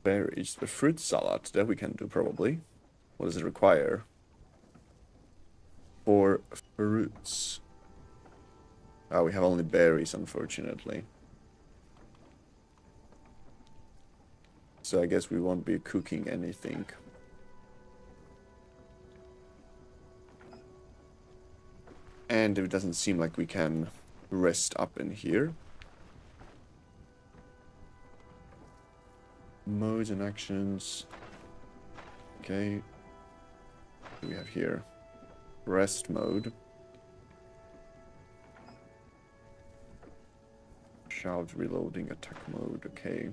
[SPEAKER 1] berries. A fruit salad, that we can do probably. What does it require? 4 fruits. Oh, we have only berries, unfortunately. So I guess we won't be cooking anything. And it doesn't seem like we can rest up in here. Modes and actions. Okay. What do we have here? Rest mode. Shout, reloading, attack mode. Okay.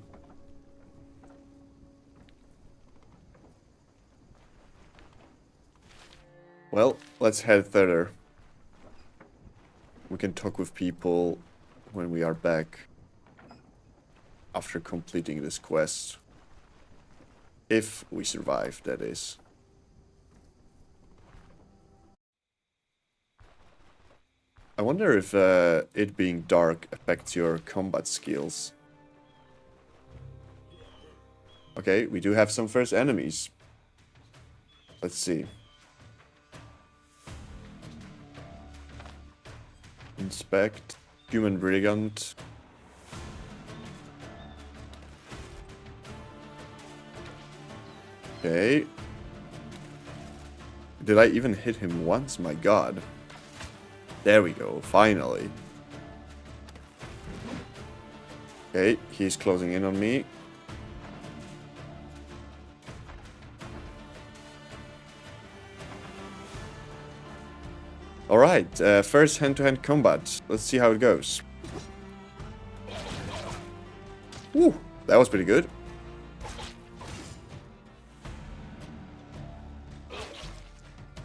[SPEAKER 1] Well, let's head thither. We can talk with people when we are back after completing this quest. If we survive, that is. I wonder if it being dark affects your combat skills. Okay, we do have some first enemies. Let's see. Inspect. Human brigand. Okay. Did I even hit him once? My god. There we go, finally. Okay, he's closing in on me. Alright, first hand-to-hand combat. Let's see how it goes. Woo, that was pretty good.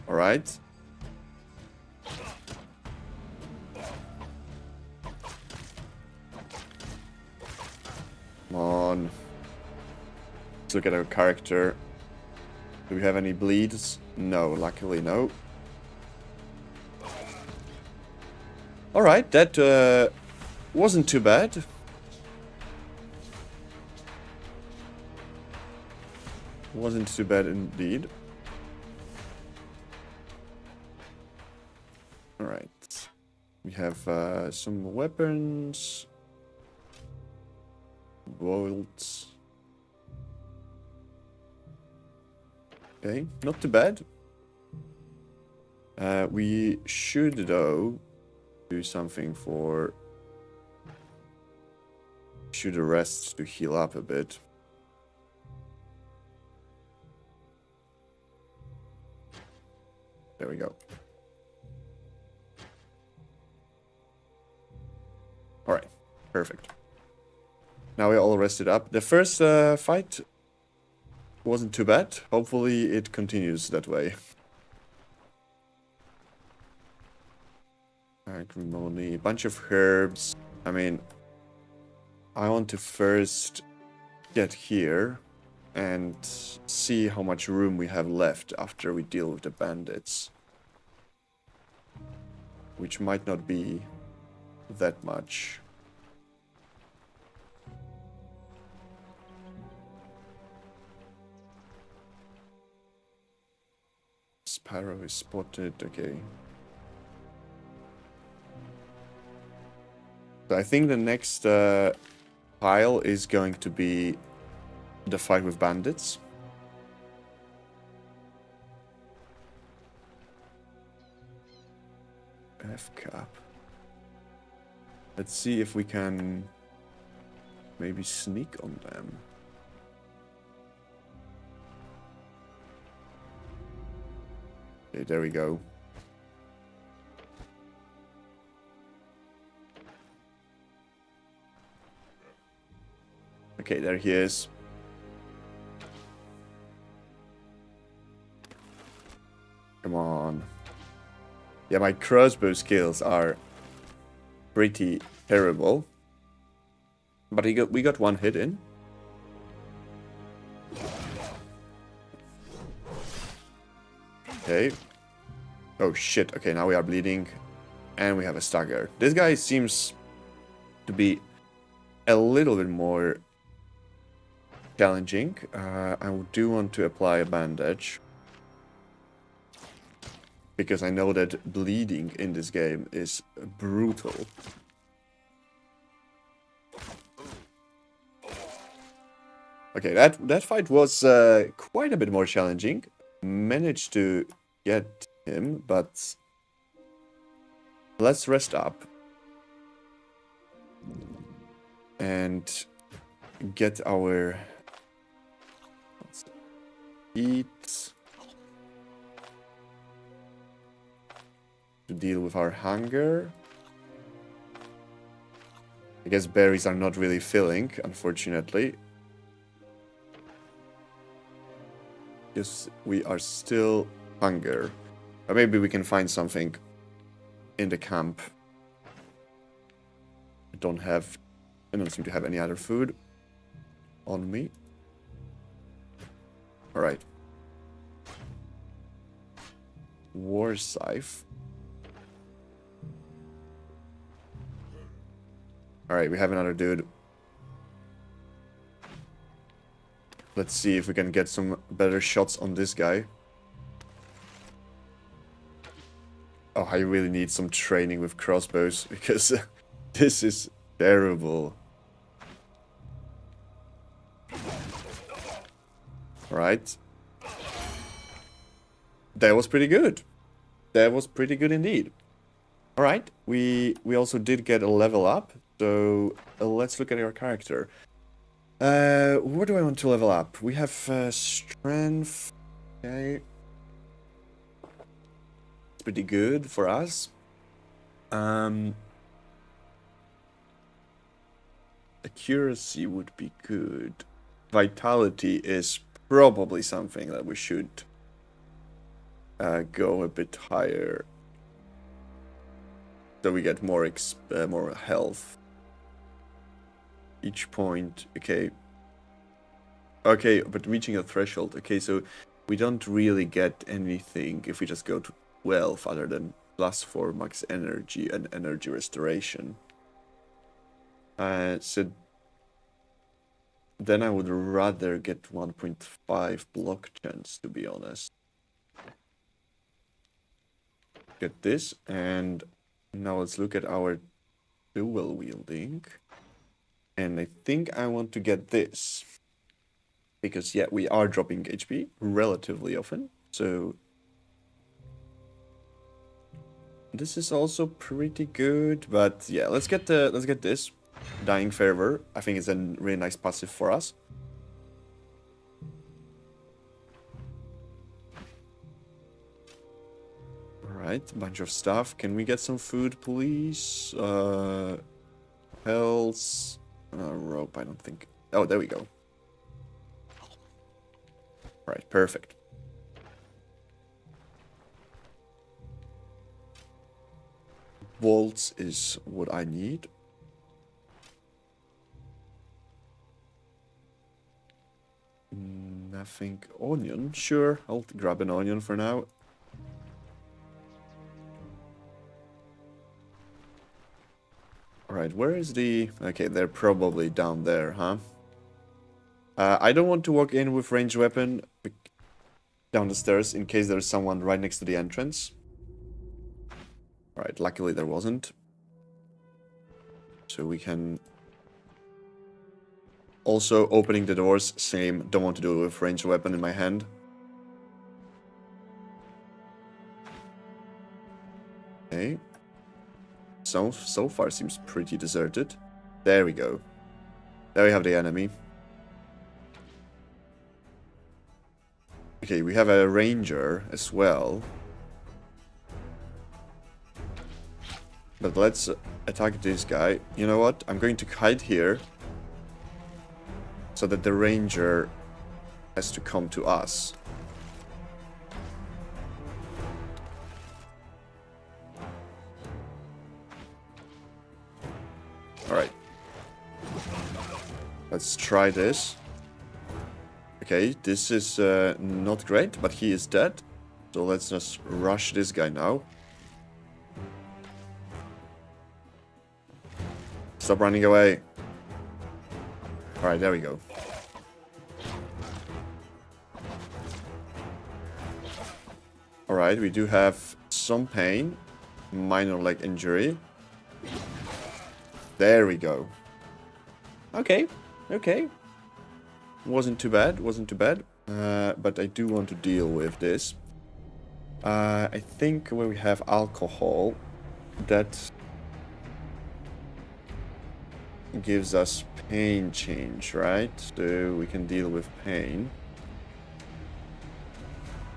[SPEAKER 1] Alright. Come on. Let's look at our character. Do we have any bleeds? No, luckily no. Alright, that wasn't too bad. Wasn't too bad indeed. Alright. We have some weapons. Bolts. Okay, not too bad. We should, though, do something for... Should rest to heal up a bit. There we go. Alright, perfect. Now we're all rested up. The first fight wasn't too bad. Hopefully it continues that way. Acrimony, a bunch of herbs. I mean, I want to first get here and see how much room we have left after we deal with the bandits. Which might not be that much. Sparrow is spotted, okay. So I think the next pile is going to be the fight with bandits. F-cap. Let's see if we can maybe sneak on them. Okay, there we go. Okay, there he is. Come on. Yeah, my crossbow skills are pretty terrible. But we got one hit in. Okay. Oh shit, okay, now we are bleeding. And we have a stagger. This guy seems to be a little bit more challenging. I do want to apply a bandage. Because I know that bleeding in this game is brutal. Okay, that fight was quite a bit more challenging. Managed to get him, but let's rest up. And get our... Let's eat. To deal with our hunger. I guess berries are not really filling, unfortunately. Yes, we are still hunger. Or maybe we can find something in the camp. I don't seem to have any other food on me. Alright. War scythe. Alright, we have another dude. Let's see if we can get some better shots on this guy. Oh, I really need some training with crossbows, because this is terrible. Right. That was pretty good. That was pretty good indeed. Alright, we also did get a level up. So let's look at our character. What do I want to level up? We have strength. Okay. It's pretty good for us. Accuracy would be good. Vitality is probably something that we should go a bit higher. So we get more more health. Each point, okay. Okay, but reaching a threshold. Okay, so we don't really get anything if we just go to 12 other than +4 max energy and energy restoration. So then I would rather get 1.5 block chance, to be honest. Get this, and now let's look at our dual wielding. And I think I want to get this. Because, yeah, we are dropping HP relatively often. So This is also pretty good, but yeah, let's get this Dying Fervor. I think it's a really nice passive for us. Alright, bunch of stuff. Can we get some food, please? Health. Rope, I don't think. Oh, there we go. Alright, perfect. Bolts is what I need. Nothing. Onion? Sure, I'll grab an onion for now. Alright, where is the... Okay, they're probably down there, huh? I don't want to walk in with ranged weapon down the stairs in case there's someone right next to the entrance. Alright, luckily there wasn't. So we can... Also, opening the doors, same. Don't want to do it with ranged weapon in my hand. Okay. So far seems pretty deserted. There we go. There we have the enemy. Okay, we have a ranger as well. But let's attack this guy. You know what? I'm going to hide here. So that the ranger has to come to us. Alright. Let's try this. Okay, this is not great, but he is dead. So let's just rush this guy now. Stop running away. Alright, there we go. Alright, we do have some pain. Minor leg injury. There we go. Okay, okay. Wasn't too bad, wasn't too bad. But I do want to deal with this. I think when we have alcohol, that gives us pain change, right? So we can deal with pain.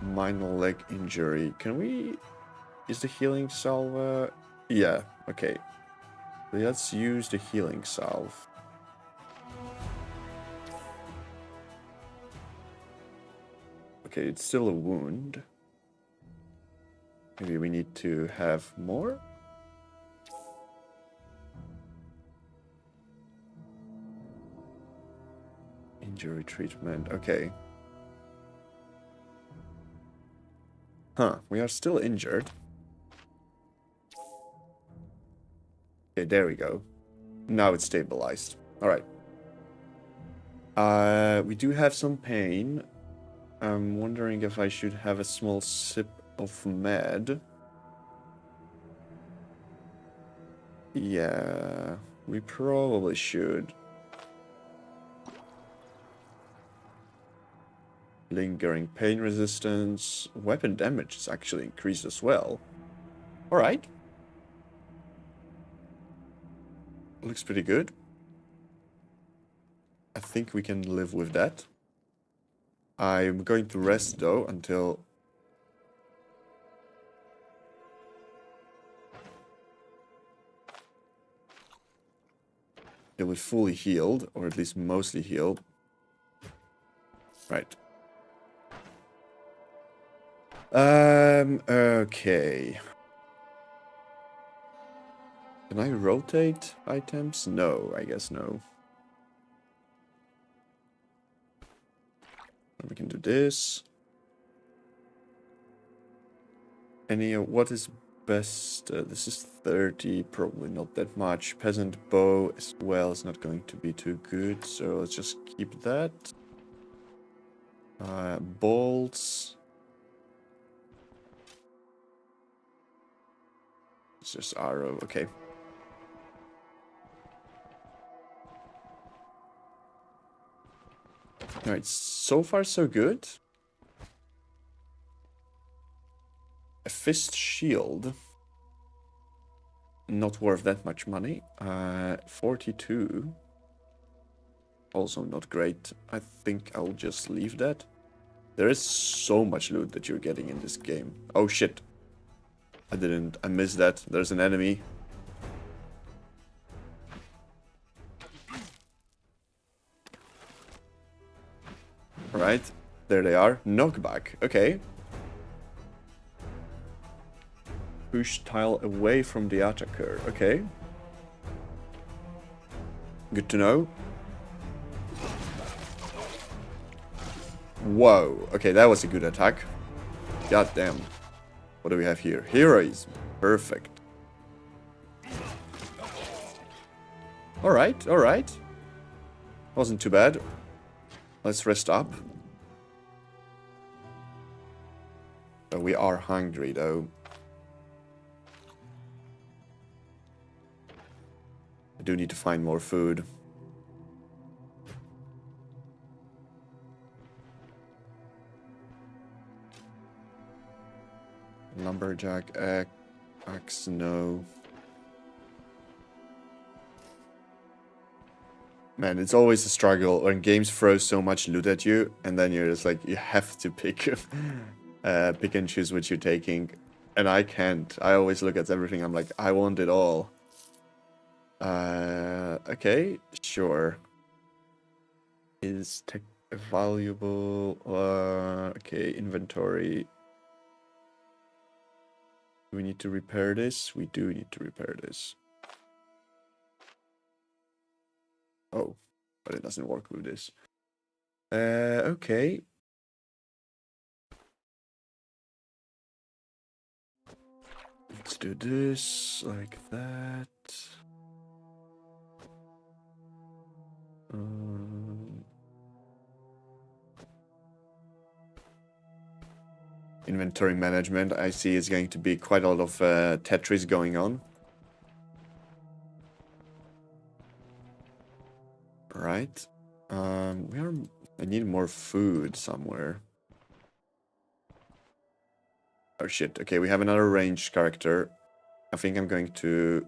[SPEAKER 1] Minor leg injury. Can we... Is the healing salve... Yeah, okay. Let's use the healing salve. Okay, it's still a wound. Maybe we need to have more? Injury treatment, okay. Huh, we are still injured. Okay, there we go. Now it's stabilized. Alright. We do have some pain. I'm wondering if I should have a small sip of med. Yeah, we probably should. Lingering pain resistance. Weapon damage is actually increased as well. Alright. Looks pretty good. I think we can live with that. I'm going to rest though until... we're fully healed, or at least mostly healed. Right. Okay. Can I rotate items? No, I guess no. We can do this. What is best? This is 30, probably not that much. Peasant bow as well is not going to be too good, so let's just keep that. Bolts. It's just arrow, okay. Alright, so far so good. A fist shield. not worth that much money. 42. Also not great. I think I'll just leave that. There is so much loot that you're getting in this game. Oh shit. I missed that. There's an enemy. Alright. There they are. Knockback. Okay. Push tile away from the attacker. Okay. Good to know. Whoa. Okay, that was a good attack. God damn. What do we have here? Heroism. Perfect. Alright, alright. Wasn't too bad. Let's rest up. Oh, we are hungry though. I do need to find more food. Lumberjack, axe, no. Man, it's always a struggle when games throw so much loot at you, and then you're just like, you have to pick, pick and choose what you're taking. And I can't. I always look at everything, I'm like, I want it all. Okay, sure. Is tech valuable? Okay, inventory. Do we need to repair this? We do need to repair this. Oh, but it doesn't work with this. Okay. Let's do this like that. Inventory management, I see is going to be quite a lot of Tetris going on. Right. I need more food somewhere. Oh shit, okay, we have another ranged character. I think I'm going to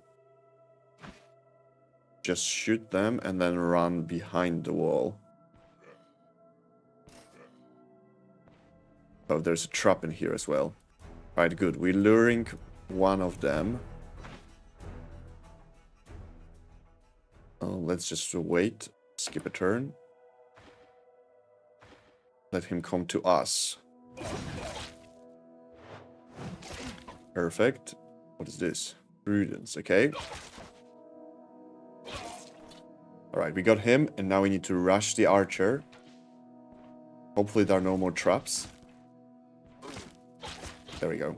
[SPEAKER 1] just shoot them and then run behind the wall. Oh, there's a trap in here as well. Right, good. We're luring one of them. Oh, let's just wait. Skip a turn. Let him come to us. Perfect. What is this? Prudence, okay. Alright, we got him, and now we need to rush the archer. Hopefully there are no more traps. There we go.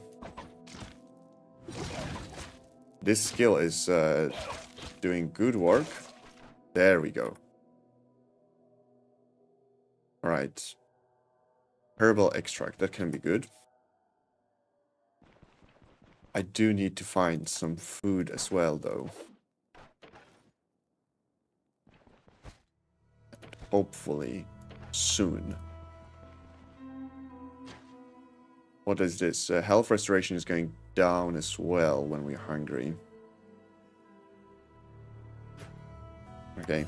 [SPEAKER 1] This skill is doing good work. There we go. Alright. Herbal extract, that can be good. I do need to find some food as well, though. Hopefully soon. What is this? Health restoration is going down as well when we're hungry. Okay.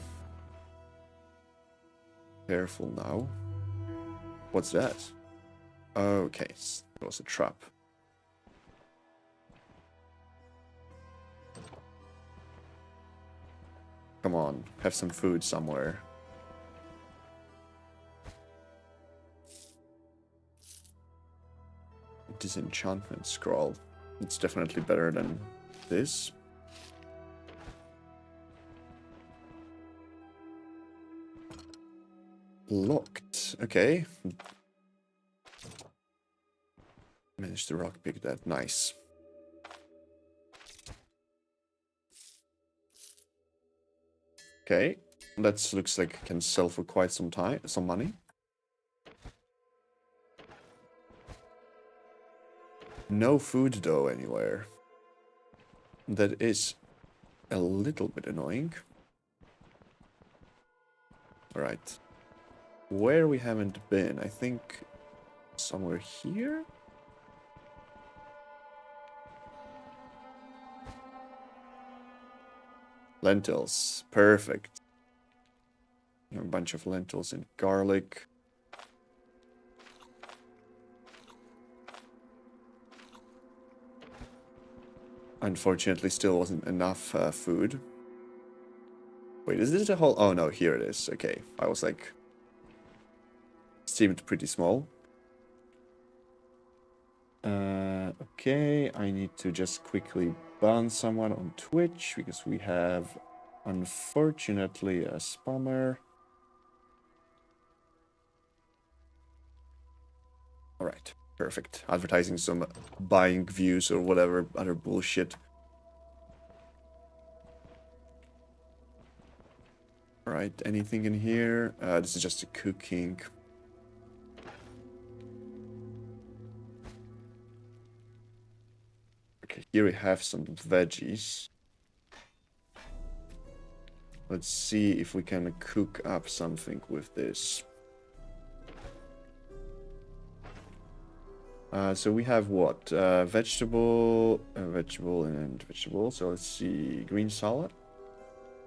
[SPEAKER 1] Careful now. What's that? Okay, it was a trap. Come on, have some food somewhere. Disenchantment scroll. It's definitely better than this. Locked. Okay. Managed to rockpick that. Nice. Okay. That looks like it can sell for quite some money. No food though anywhere. That is a little bit annoying. Alright. Where we haven't been, I think somewhere here? Lentils. Perfect. A bunch of lentils and garlic. Unfortunately, still wasn't enough food. Wait, is this a whole... Oh, no, here it is. Okay, I was like... Seemed pretty small. Okay, I need to just quickly ban someone on Twitch, because we have, unfortunately, a spammer. Alright, perfect. Advertising some buying views or whatever other bullshit. Alright, anything in here? This is just a cooking. Okay, here we have some veggies. Let's see if we can cook up something with this. So we have what? Vegetable, and vegetable. So let's see, green salad,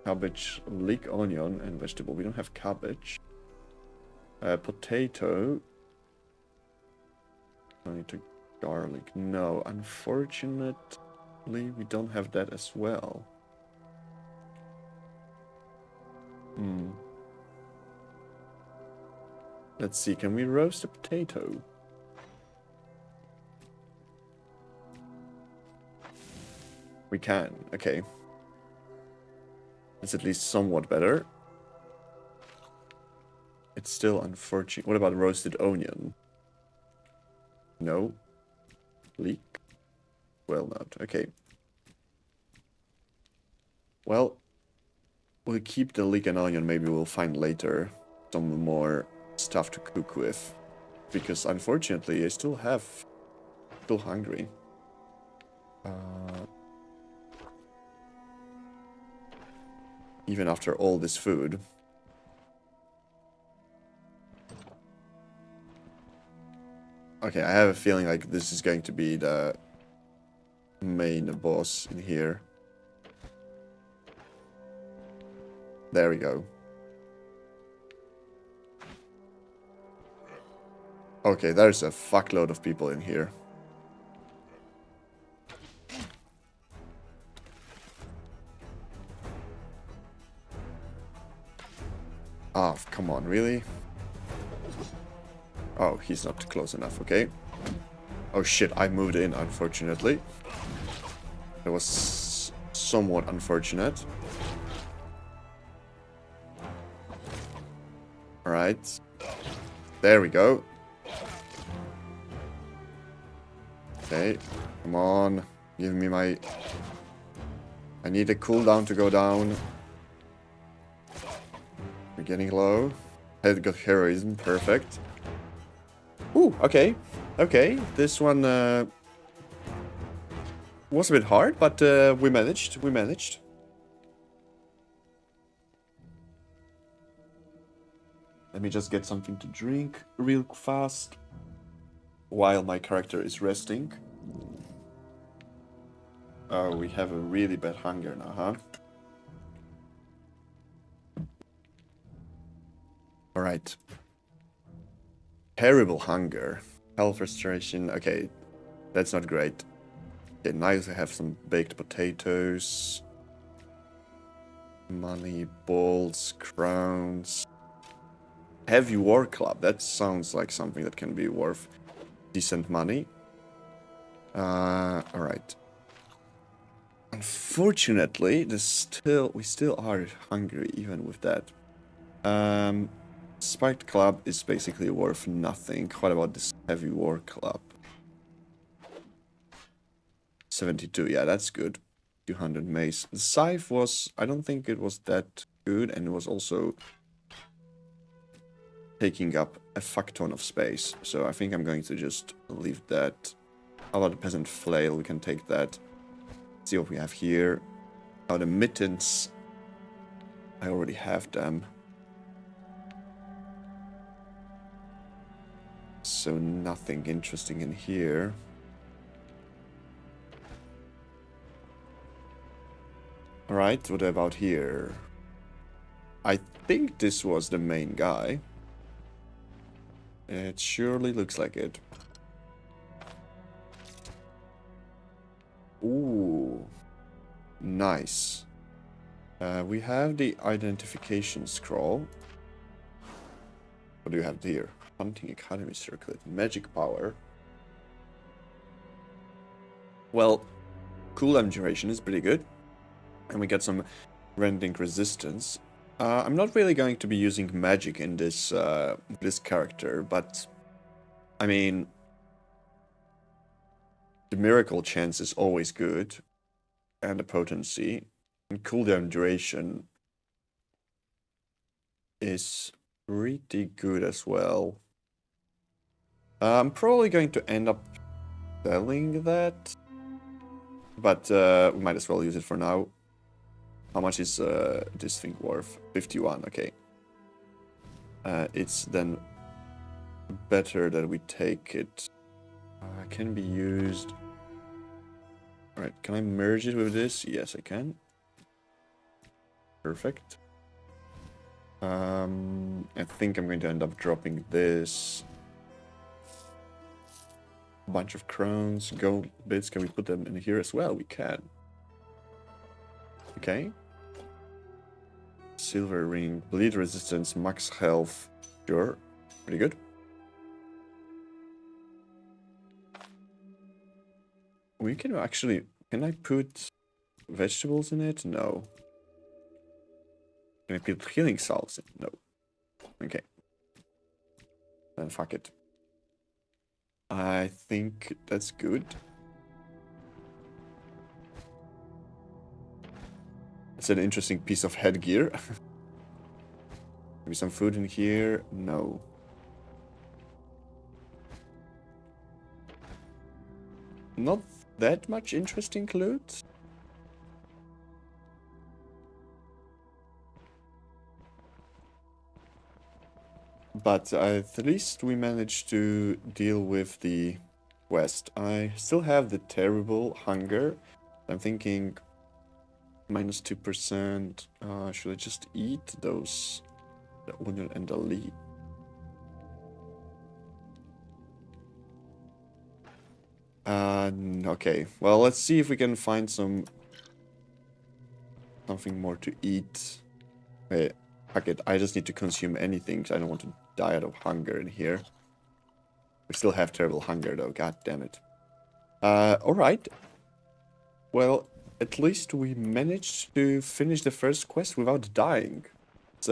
[SPEAKER 1] cabbage, leek, onion, and vegetable. We don't have cabbage. Potato. I need to garlic. No, unfortunately, we don't have that as well. Let's see, can we roast a potato? We can, okay. It's at least somewhat better. It's still unfortunate. What about roasted onion? No. Leek? Well, not. Okay. Well, we'll keep the leek and onion. Maybe we'll find later some more stuff to cook with. Because unfortunately, I still hungry. Even after all this food. Okay, I have a feeling like this is going to be the main boss in here. There we go. Okay, there's a fuckload of people in here. Ah, come on, really? Oh, he's not close enough, okay. Oh shit, I moved in, unfortunately. It was somewhat unfortunate. Alright. There we go. Okay, come on. Give me my... I need a cooldown to go down. We're getting low. Head got heroism, perfect. Ooh, okay. Okay, this one was a bit hard, but we managed. We managed. Let me just get something to drink real fast while my character is resting. Oh, we have a really bad hunger now, huh? Alright. Terrible hunger. Health restoration. Okay, that's not great. Okay, nice to have some baked potatoes. Money, balls, crowns. Heavy war club. That sounds like something that can be worth decent money. Alright. Unfortunately, we still are hungry even with that. Spiked club is basically worth nothing. What about this heavy war club? 72, yeah, that's good. 200 mace. The scythe was, I don't think it was that good, and it was also taking up a fuck ton of space. So I think I'm going to just leave that. How about the peasant flail? We can take that. See what we have here. Now the mittens. I already have them. So nothing interesting in here. Alright, what about here? I think this was the main guy. It surely looks like it. Ooh. Nice. We have the identification scroll. What do you have here? Hunting Academy Circlet. Magic power. Well, cooldown duration is pretty good. And we get some rending resistance. I'm not really going to be using magic in this this character, but I mean, the miracle chance is always good, and the potency, and cooldown duration is pretty good as well. I'm probably going to end up selling that, but we might as well use it for now. How much is this thing worth? 51, okay. It's then better that we take it. Can be used. Alright, can I merge it with this? Yes, I can. Perfect. I think I'm going to end up dropping this. A bunch of crowns, gold bits. Can we put them in here as well? We can. Okay. Silver ring, bleed resistance, max health. Sure. Pretty good. We can actually... Can I put vegetables in it? No. Can I put healing salts in? No. Okay. Then fuck it. I think that's good. It's an interesting piece of headgear. Maybe some food in here? No. Not that much interesting loot. But at least we managed to deal with the quest. I still have the terrible hunger. I'm thinking minus 2%. Should I just eat those? The onion and the leek. Okay. Well, let's see if we can find something more to eat. Wait, fuck it. I just need to consume anything, because I don't want to die out of hunger in here. We still have terrible hunger, though. God damn it. Alright. Well, at least we managed to finish the first quest without dying. It's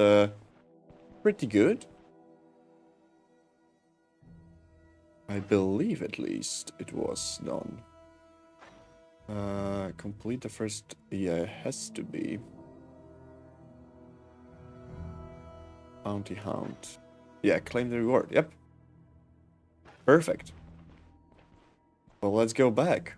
[SPEAKER 1] pretty good. I believe at least it was done. Complete the first... Yeah, it has to be. Bounty Hound. Yeah, claim the reward. Yep. Perfect. Well, let's go back.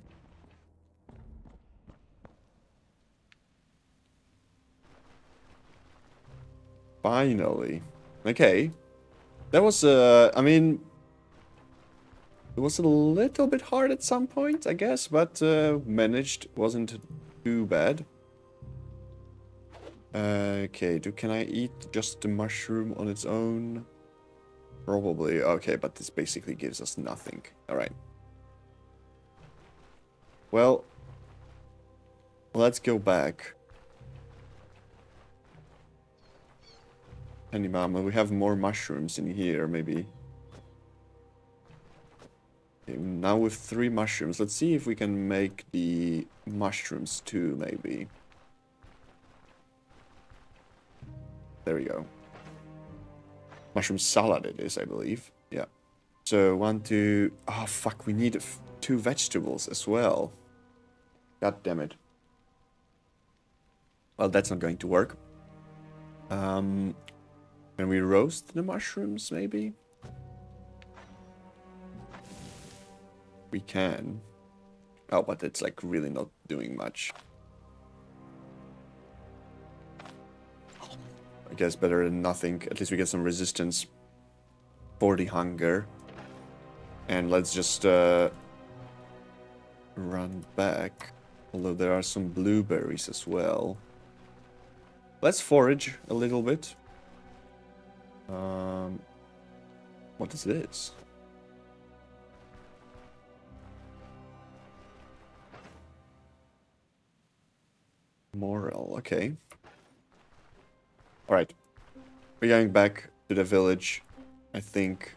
[SPEAKER 1] Finally. Okay. That was, I mean... It was a little bit hard at some point, I guess, but managed. Wasn't too bad. Okay, can I eat just the mushroom on its own? Probably. Okay, but this basically gives us nothing. Alright. Well, let's go back. Penny Mama, we have more mushrooms in here, maybe. Okay, now with 3 mushrooms, let's see if we can make the mushrooms too, maybe. There we go. Mushroom salad it is, I believe. Yeah. So 1, 2... Oh, fuck, we need 2 vegetables as well. God damn it. Well, that's not going to work. Can we roast the mushrooms, maybe? We can. Oh, but it's like really not doing much. I guess better than nothing. At least we get some resistance for the hunger. And let's just run back. Although there are some blueberries as well. Let's forage a little bit. What is this? Moral, okay. Alright. We're going back to the village. I think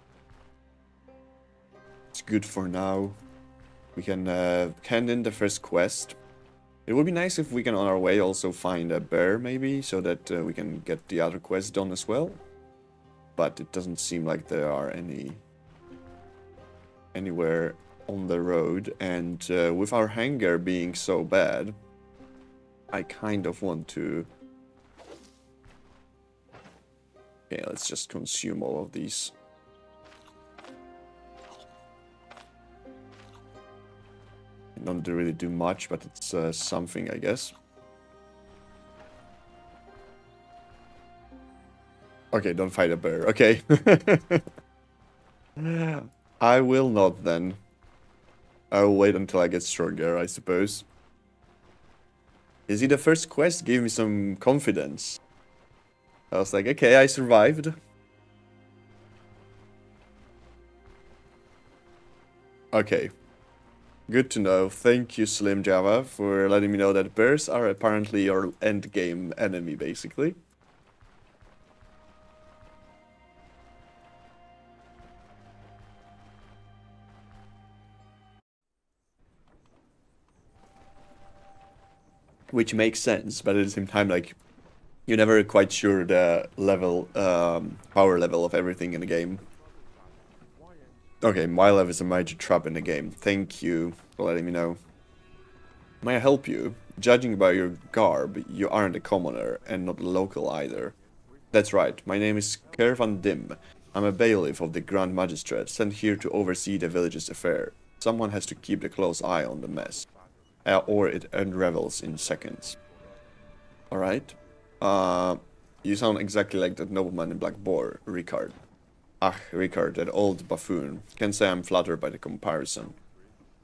[SPEAKER 1] it's good for now. We can hand in the first quest. It would be nice if we can on our way also find a bear maybe, so that we can get the other quests done as well. But it doesn't seem like there are anywhere on the road, and with our hunger being so bad, I kind of want to... Okay, let's just consume all of these. Don't really do much, but it's something, I guess. Okay, don't fight a bear. Okay. I will not then. I'll wait until I get stronger, I suppose. You see, the first quest gave me some confidence. I was like, okay, I survived. Okay. Good to know. Thank you, Slim Java, for letting me know that bears are apparently your endgame enemy, basically. Which makes sense, but at the same time, like, you're never quite sure the level, power level of everything in the game. Okay, my love is a major trap in the game. Thank you for letting me know. May I help you? Judging by your garb, you aren't a commoner, and not a local either. That's right, my name is Ker van Dim. I'm a bailiff of the Grand Magistrate, sent here to oversee the village's affair. Someone has to keep a close eye on the mess, or it unravels in seconds. Alright. You sound exactly like that nobleman in Black Boar, Ricard. Ah, Ricard, that old buffoon. Can't say I'm flattered by the comparison.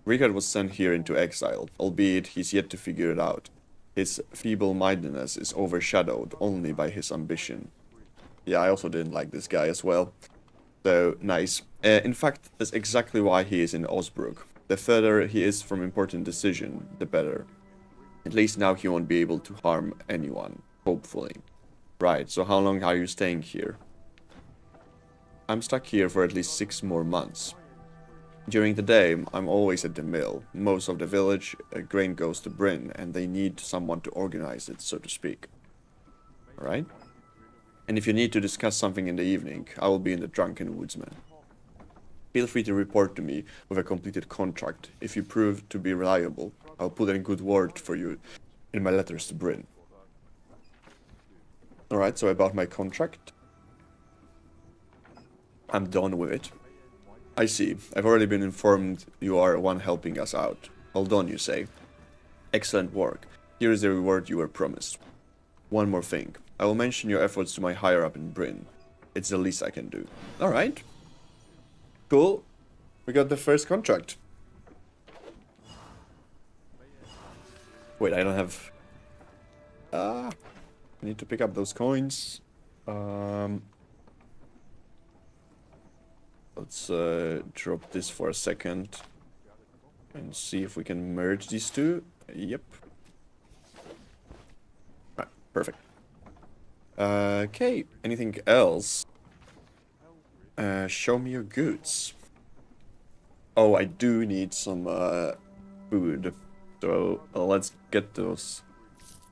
[SPEAKER 1] Ricard was sent here into exile, albeit he's yet to figure it out. His feeble-mindedness is overshadowed only by his ambition. Yeah, I also didn't like this guy as well. So, nice. In fact, that's exactly why he is in Osbrook. The further he is from important decision, the better. At least now he won't be able to harm anyone, hopefully. Right, so how long are you staying here? I'm stuck here for at least 6 more months. During the day, I'm always at the mill. Most of the village grain goes to Bryn, and they need someone to organize it, so to speak. Alright? And if you need to discuss something in the evening, I will be in the Drunken Woodsman. Feel free to report to me with a completed contract. If you prove to be reliable, I'll put in a good word for you in my letters to Bryn. Alright, so about my contract. I'm done with it. I see. I've already been informed you are one helping us out. Well done, you say. Excellent work. Here is the reward you were promised. One more thing. I will mention your efforts to my higher-up in Bryn. It's the least I can do. Alright. Cool. We got the first contract. Wait, I don't have... I need to pick up those coins. Let's drop this for a second and see if we can merge these two. Yep. Right, perfect. Okay, anything else? Show me your goods. Oh, I do need some food. So let's get those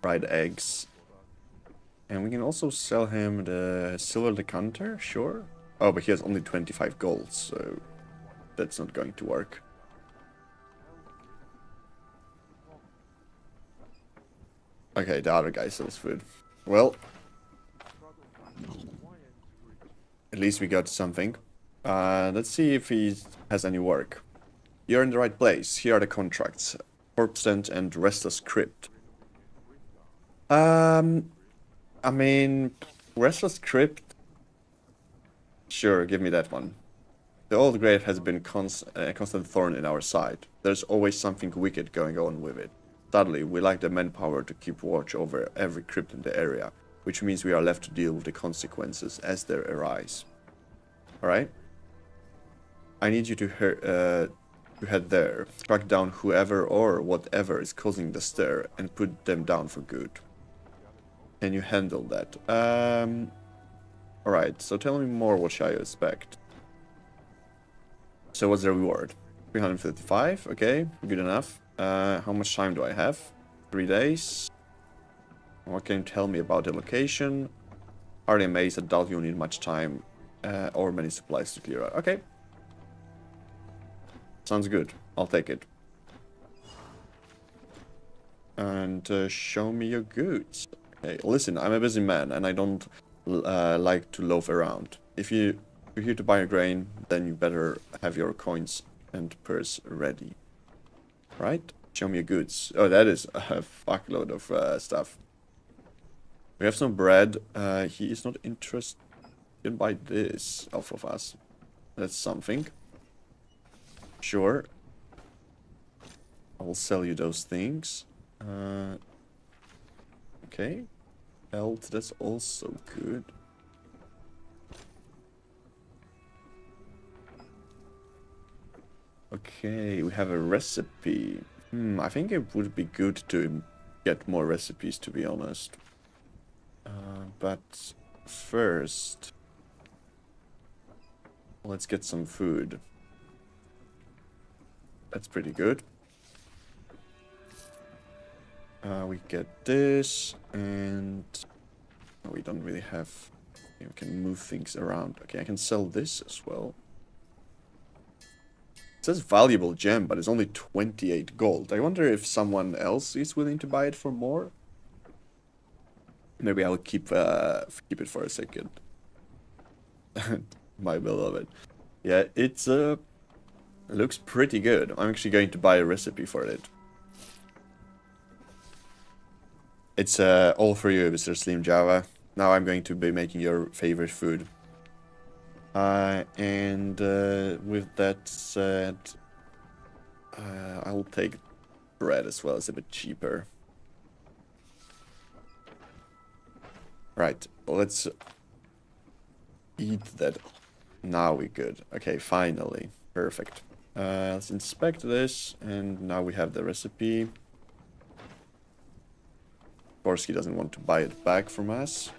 [SPEAKER 1] fried eggs. And we can also sell him the silver decanter, sure. Oh, but he has only 25 gold, so that's not going to work. Okay, the other guy sells food. Well, at least we got something. Let's see if he has any work. You're in the right place. Here are the contracts. Corpse Tent and Restless Crypt. I mean, Restless Crypt. Sure, give me that one. The old grave has been a constant thorn in our side. There's always something wicked going on with it. Sadly, we lack the manpower to keep watch over every crypt in the area. which means we are left to deal with the consequences as they arise. Alright? I need you to head there, track down whoever or whatever is causing the stir, and put them down for good. Can you handle that? Alright, so tell me more, what shall I expect? So what's the reward? 355, okay, good enough. How much time do I have? 3 days. What can you tell me about the location? Hardly amazed, I doubt you'll need much time or many supplies to clear out. Okay. Sounds good. I'll take it. And show me your goods. Okay, listen, I'm a busy man and I don't like to loaf around. If you're here to buy a grain, then you better have your coins and purse ready. Right? Show me your goods. Oh, that is a fuckload of stuff. We have some bread. He is not interested by this off of us. That's something. Sure. I will sell you those things. Okay. Health, that's also good. Okay, we have a recipe. I think it would be good to get more recipes, to be honest. But first, let's get some food. That's pretty good. We get this, and we don't really have... We can move things around. Okay, I can sell this as well. It says valuable gem, but it's only 28 gold. I wonder if someone else is willing to buy it for more. Maybe I'll keep it for a second. My beloved. Yeah, it's looks pretty good. I'm actually going to buy a recipe for it. It's all for you, Mr. Slim Java. Now I'm going to be making your favorite food. And with that said, I'll take bread as well. It's a bit cheaper. Right, let's eat that. Now we're good. Okay, finally. Perfect. Let's inspect this, and now we have the recipe. Of course, he doesn't want to buy it back from us.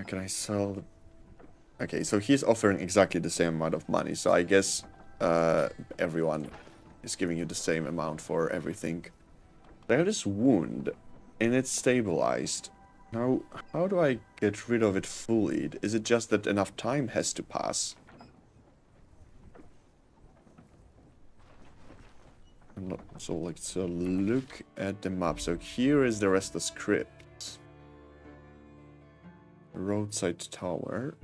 [SPEAKER 1] Can I sell the... Okay, so he's offering exactly the same amount of money, so I guess everyone is giving you the same amount for everything. I have this wound, and it's stabilized. Now, how do I get rid of it fully? Is it just that enough time has to pass? So let's look at the map. So here is the rest of the script. Roadside tower.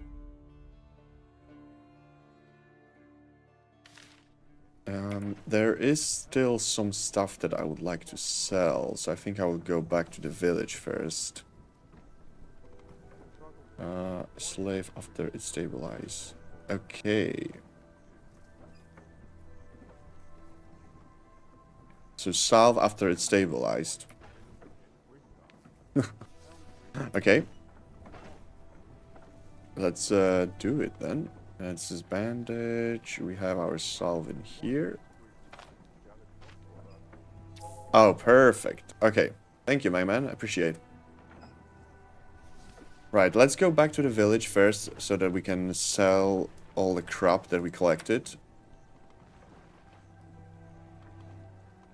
[SPEAKER 1] There is still some stuff that I would like to sell, so I think I will go back to the village first. Slave after it stabilizes. Okay. So salve after it's stabilized. Okay. Let's do it then. This is bandage. We have our salve in here. Oh, perfect. Okay. Thank you, my man. I appreciate it. Right, let's go back to the village first so that we can sell all the crop that we collected.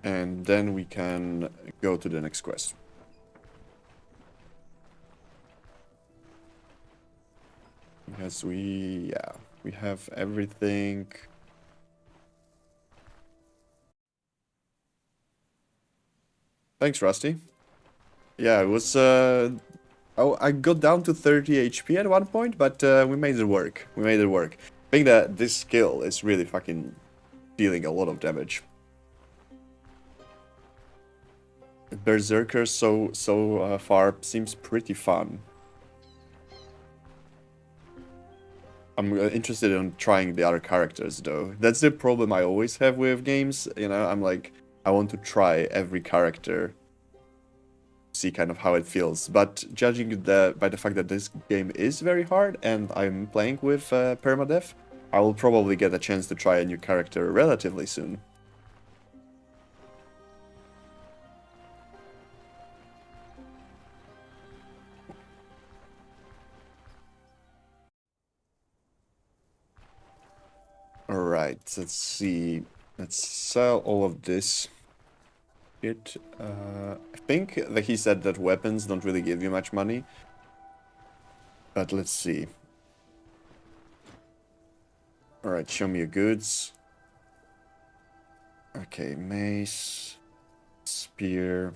[SPEAKER 1] And then we can go to the next quest. Because we have everything. Thanks, Rusty. Yeah, it was, oh, I got down to 30 HP at one point, but we made it work. We made it work. I think that this skill is really fucking dealing a lot of damage. Berserker so far seems pretty fun. I'm interested in trying the other characters though. That's the problem I always have with games. You know, I'm like, I want to try every character, see kind of how it feels. But judging by the fact that this game is very hard and I'm playing with permadeath, I will probably get a chance to try a new character relatively soon. Alright, let's see. Let's sell all of this. I think that he said that weapons don't really give you much money. But let's see. Alright, show me your goods. Okay, mace. Spear.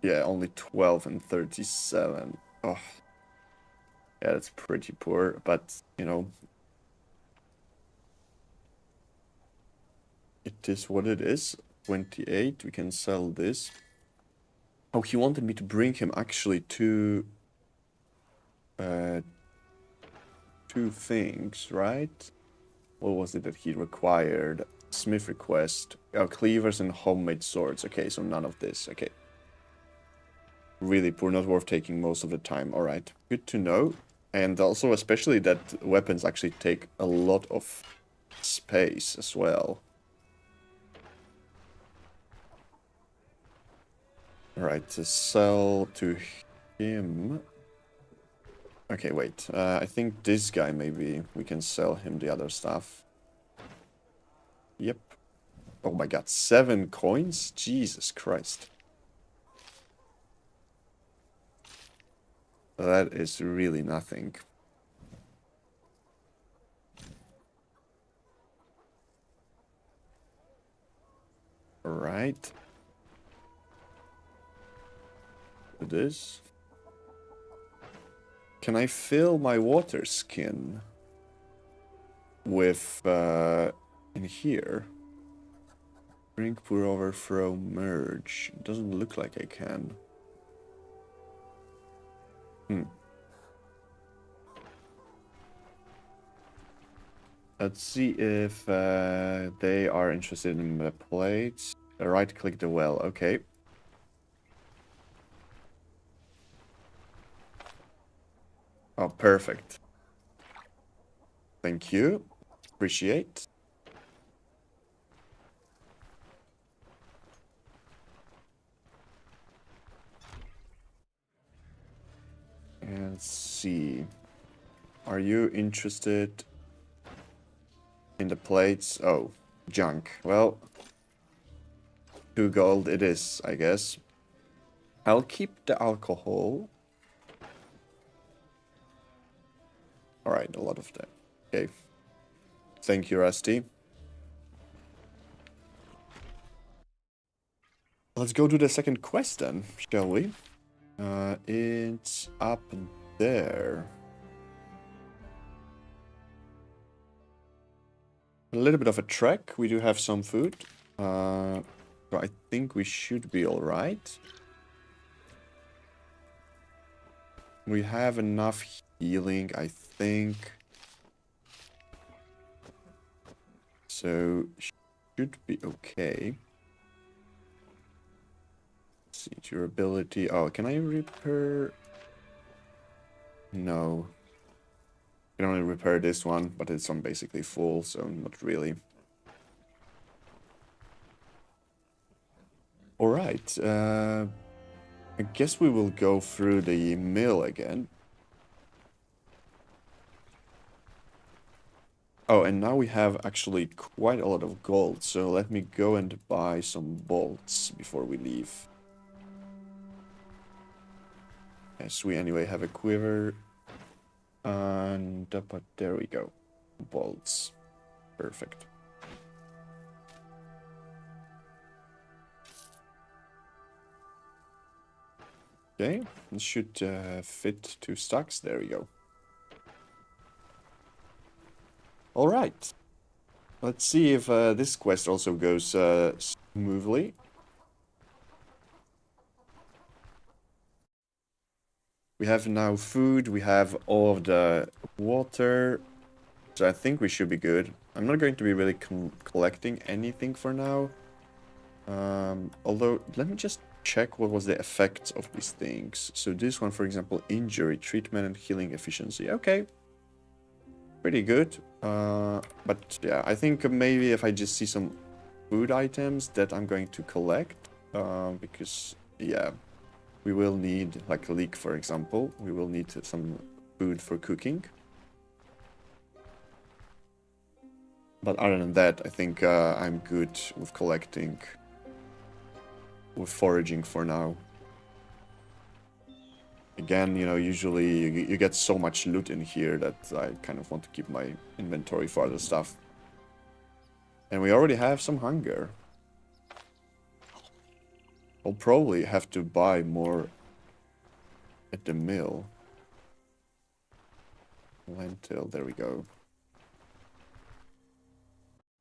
[SPEAKER 1] Yeah, only 12 and 37. Oh. Yeah, that's pretty poor, but, you know. It is what it is. 28, we can sell this. Oh, he wanted me to bring him actually two things, right? What was it that he required? Smith request. Oh, cleavers and homemade swords. Okay, so none of this. Okay. Really poor, not worth taking most of the time. Alright, good to know. And also especially that weapons actually take a lot of space as well. Alright, to sell to him. Okay, wait. I think this guy maybe we can sell him the other stuff. Yep. Oh my god, 7 coins? Jesus Christ. That is really nothing. Alright. This. Can I fill my water skin with in here? Drink, pour, overthrow, merge. Doesn't look like I can. Let's see if they are interested in the plates. Right click the well, okay. Oh, perfect. Thank you. Appreciate. And let's see. Are you interested in the plates? Oh, junk. Well, 2 gold it is, I guess. I'll keep the alcohol. Alright, a lot of that. Okay. Thank you, Rusty. Let's go to the second quest then, shall we? It's up there. A little bit of a trek. We do have some food. So I think we should be alright. We have enough healing, I think. So, should be okay. Let's see, durability. Oh, can I repair? No. I can only repair this one, but it's on basically full, so not really. Alright, I guess we will go through the mill again. Oh, and now we have actually quite a lot of gold, so let me go and buy some bolts before we leave. Yes, we anyway have a quiver. And but there we go. Bolts. Perfect. Okay, this should fit 2 stacks. There we go. Alright. Let's see if this quest also goes smoothly. We have now food, we have all of the water, so I think we should be good. I'm not going to be really collecting anything for now. Although, let me just check what was the effects of these things. So this one, for example, injury, treatment, and healing efficiency. Okay. Pretty good. But yeah, I think maybe if I just see some food items that I'm going to collect. Because, yeah, we will need, like a leek, for example. We will need some food for cooking. But other than that, I think I'm good with collecting, with foraging for now. Again, you know, usually you get so much loot in here that I kind of want to keep my inventory for other stuff. And we already have some hunger. I'll probably have to buy more at the mill. Lentil, there we go.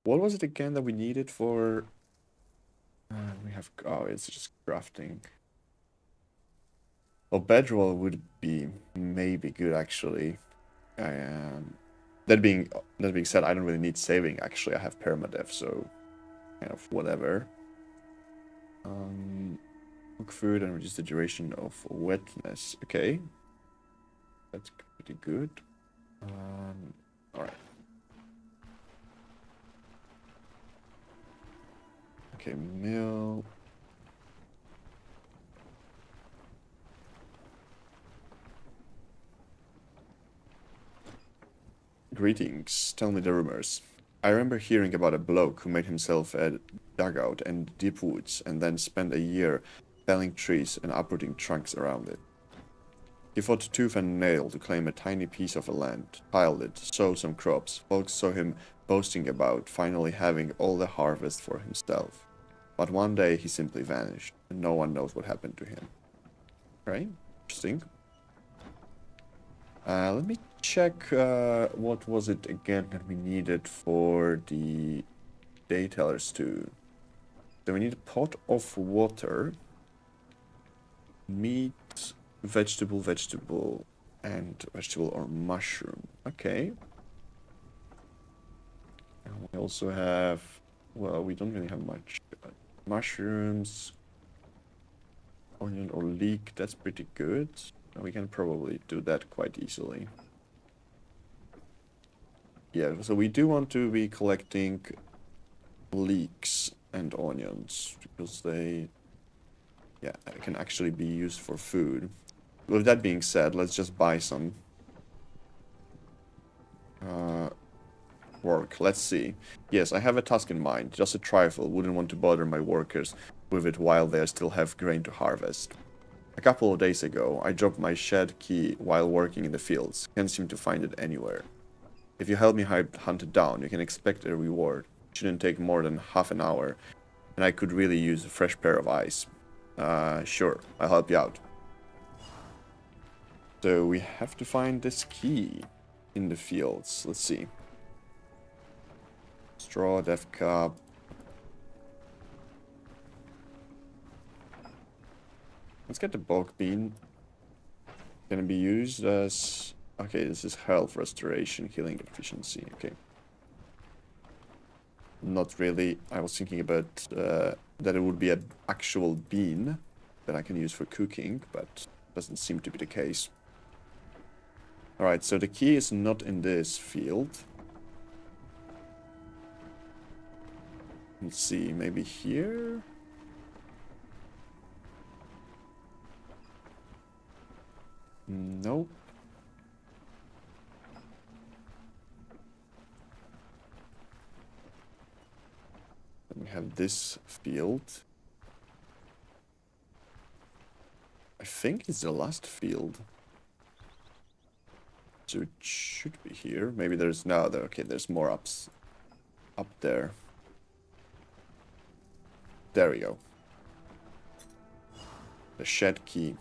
[SPEAKER 1] What was it again that we needed for... we have... oh, it's just crafting. Well, bedroll would be maybe good, actually. That being said, I don't really need saving, actually. I have permadeath, so kind of whatever. Cook food and reduce the duration of wetness. Okay. That's pretty good. Alright. Okay, mill. Greetings. Tell me the rumors. I remember hearing about a bloke who made himself a dugout in deep woods and then spent a year felling trees and uprooting trunks around it. He fought tooth and nail to claim a tiny piece of land, tiled it, sowed some crops. Folks saw him boasting about finally having all the harvest for himself. But one day he simply vanished, and no one knows what happened to him. Right? Interesting. Let me check what was it again that we needed for the daytellers too. So we need a pot of water, meat, vegetable, and vegetable or mushroom. Okay. And we also have, well, we don't really have much. Mushrooms, onion or leek, that's pretty good. We can probably do that quite easily. Yeah, so we do want to be collecting leeks and onions because they, yeah, can actually be used for food. With that being said, let's just buy some. Work, let's see. Yes, I have a task in mind, just a trifle. Wouldn't want to bother my workers with it while they still have grain to harvest. A couple of days ago, I dropped my shed key while working in the fields. Can't seem to find it anywhere. If you help me hunt it down, you can expect a reward. Shouldn't take more than half an hour, and I could really use a fresh pair of eyes. Sure, I'll help you out. So we have to find this key in the fields. Let's see. Straw, death cup. Let's get the bulk bean. Gonna be used as... okay, this is health, restoration, healing, efficiency. Okay. Not really. I was thinking about that it would be an actual bean that I can use for cooking, but doesn't seem to be the case. Alright, so the key is not in this field. Let's see, maybe here? Nope. Then we have this field. I think it's the last field. So it should be here. Maybe there's no other. Okay, there's more up there. There we go. The shed key.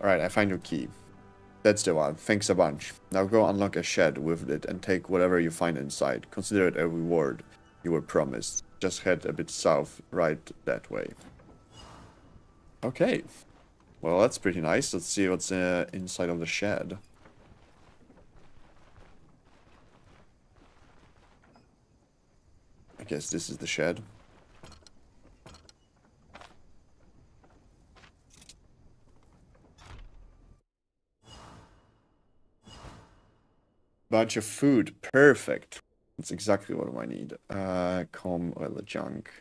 [SPEAKER 1] Alright, I find your key. That's the one. Thanks a bunch. Now go unlock a shed with it and take whatever you find inside. Consider it a reward you were promised. Just head a bit south, right that way. Okay. Well, that's pretty nice. Let's see what's inside of the shed. I guess this is the shed. Bunch of food. Perfect. That's exactly what I need. Com oil junk.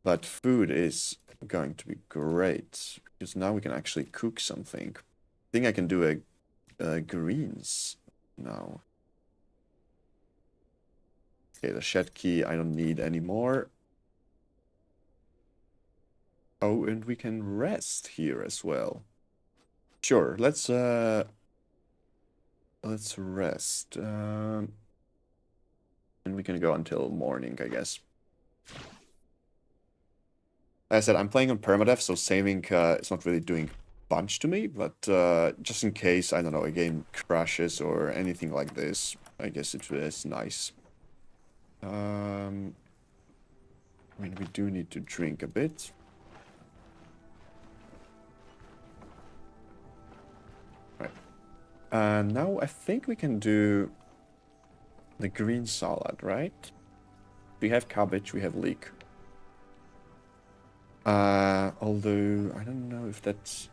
[SPEAKER 1] But food is going to be great. Because now we can actually cook something. I think I can do a greens now. Okay, the shed key I don't need anymore. Oh, and we can rest here as well. Sure, let's rest. And we can go until morning, I guess. Like I said, I'm playing on permadeath, so saving is not really doing bunch to me, but just in case, I don't know, a game crashes or anything like this, I guess it is nice. I mean, we do need to drink a bit. Right. Now I think we can do the green salad, right? We have cabbage, we have leek. Although, I don't know if that's...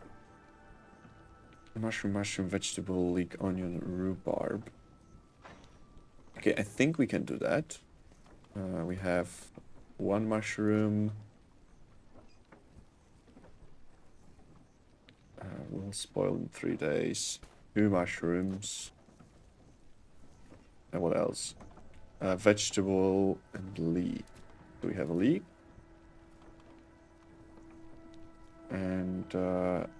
[SPEAKER 1] Mushroom, vegetable, leek, onion, rhubarb. Okay, I think we can do that. We have one mushroom. Will spoil in 3 days. 2 mushrooms. And what else? Vegetable and leek. Do we have a leek? And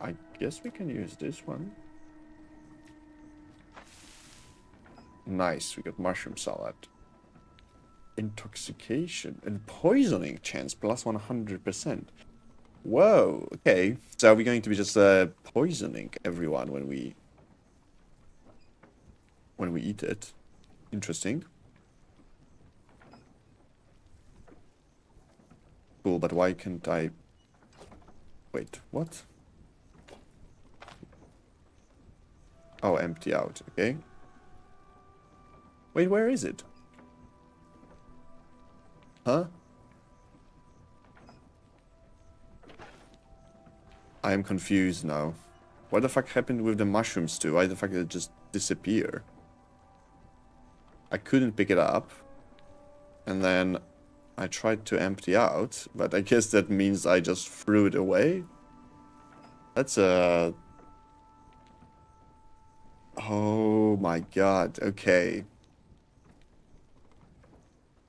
[SPEAKER 1] I guess we can use this one. Nice, we got mushroom salad. Intoxication and poisoning chance plus 100%. Whoa, okay. So are we going to be just poisoning everyone when we eat it? Interesting. Cool, but why can't I... Wait, what? Oh, empty out, okay. Wait, where is it? Huh? I am confused now. What the fuck happened with the mushrooms too? Why the fuck did it just disappear? I couldn't pick it up. And then I tried to empty out, but I guess that means I just threw it away. That's a... Oh my god, okay.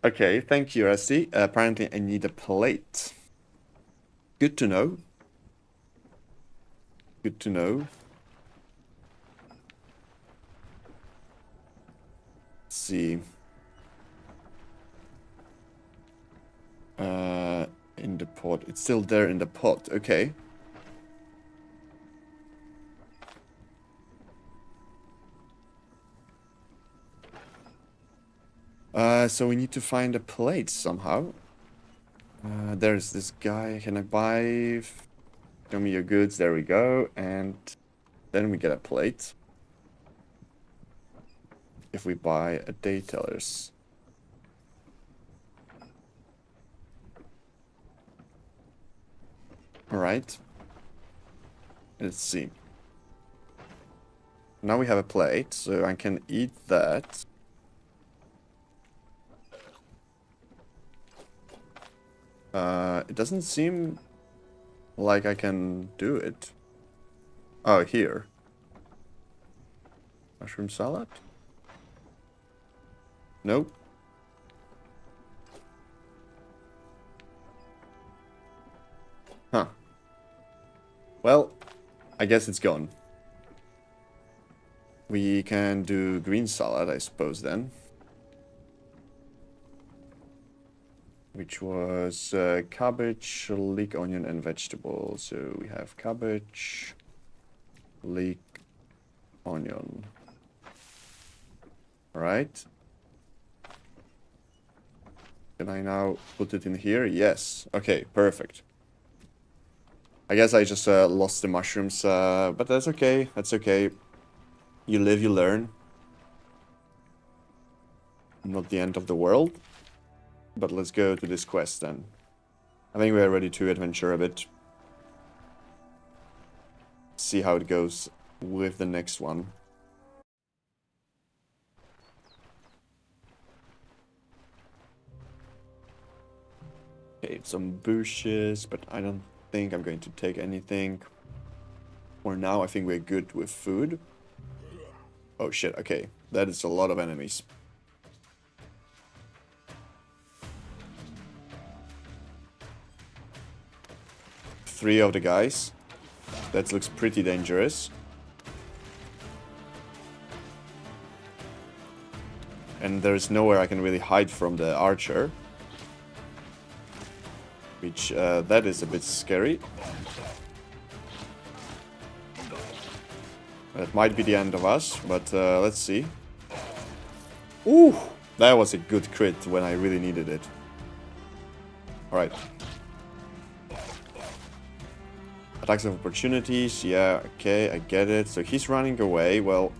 [SPEAKER 1] Okay, thank you, Rusty. Apparently I need a plate. Good to know. Good to know. Let's see. In the pot. It's still there in the pot. Okay. So we need to find a plate somehow. There's this guy. Can I buy? Show me your goods. There we go. And then we get a plate. If we buy a day tellers. Alright. Let's see. Now we have a plate, so I can eat that. It doesn't seem like I can do it. Oh, here. Mushroom salad? Nope. Huh. Well, I guess it's gone. We can do green salad, I suppose, then. Which was cabbage, leek, onion, and vegetable. So we have cabbage, leek, onion. Alright. Can I now put it in here? Yes. Okay, perfect. I guess I just lost the mushrooms, but that's okay. That's okay. You live, you learn. Not the end of the world. But let's go to this quest then. I think we're ready to adventure a bit. See how it goes with the next one. Okay, some bushes, but I don't think I'm going to take anything. For now, I think we're good with food. Oh shit, okay. That is a lot of enemies. Three of the guys. That looks pretty dangerous. And there's nowhere I can really hide from the archer. Which, that is a bit scary. That might be the end of us, but let's see. Ooh! That was a good crit when I really needed it. Alright. Attacks of opportunities, yeah, okay, I get it. So he's running away, well...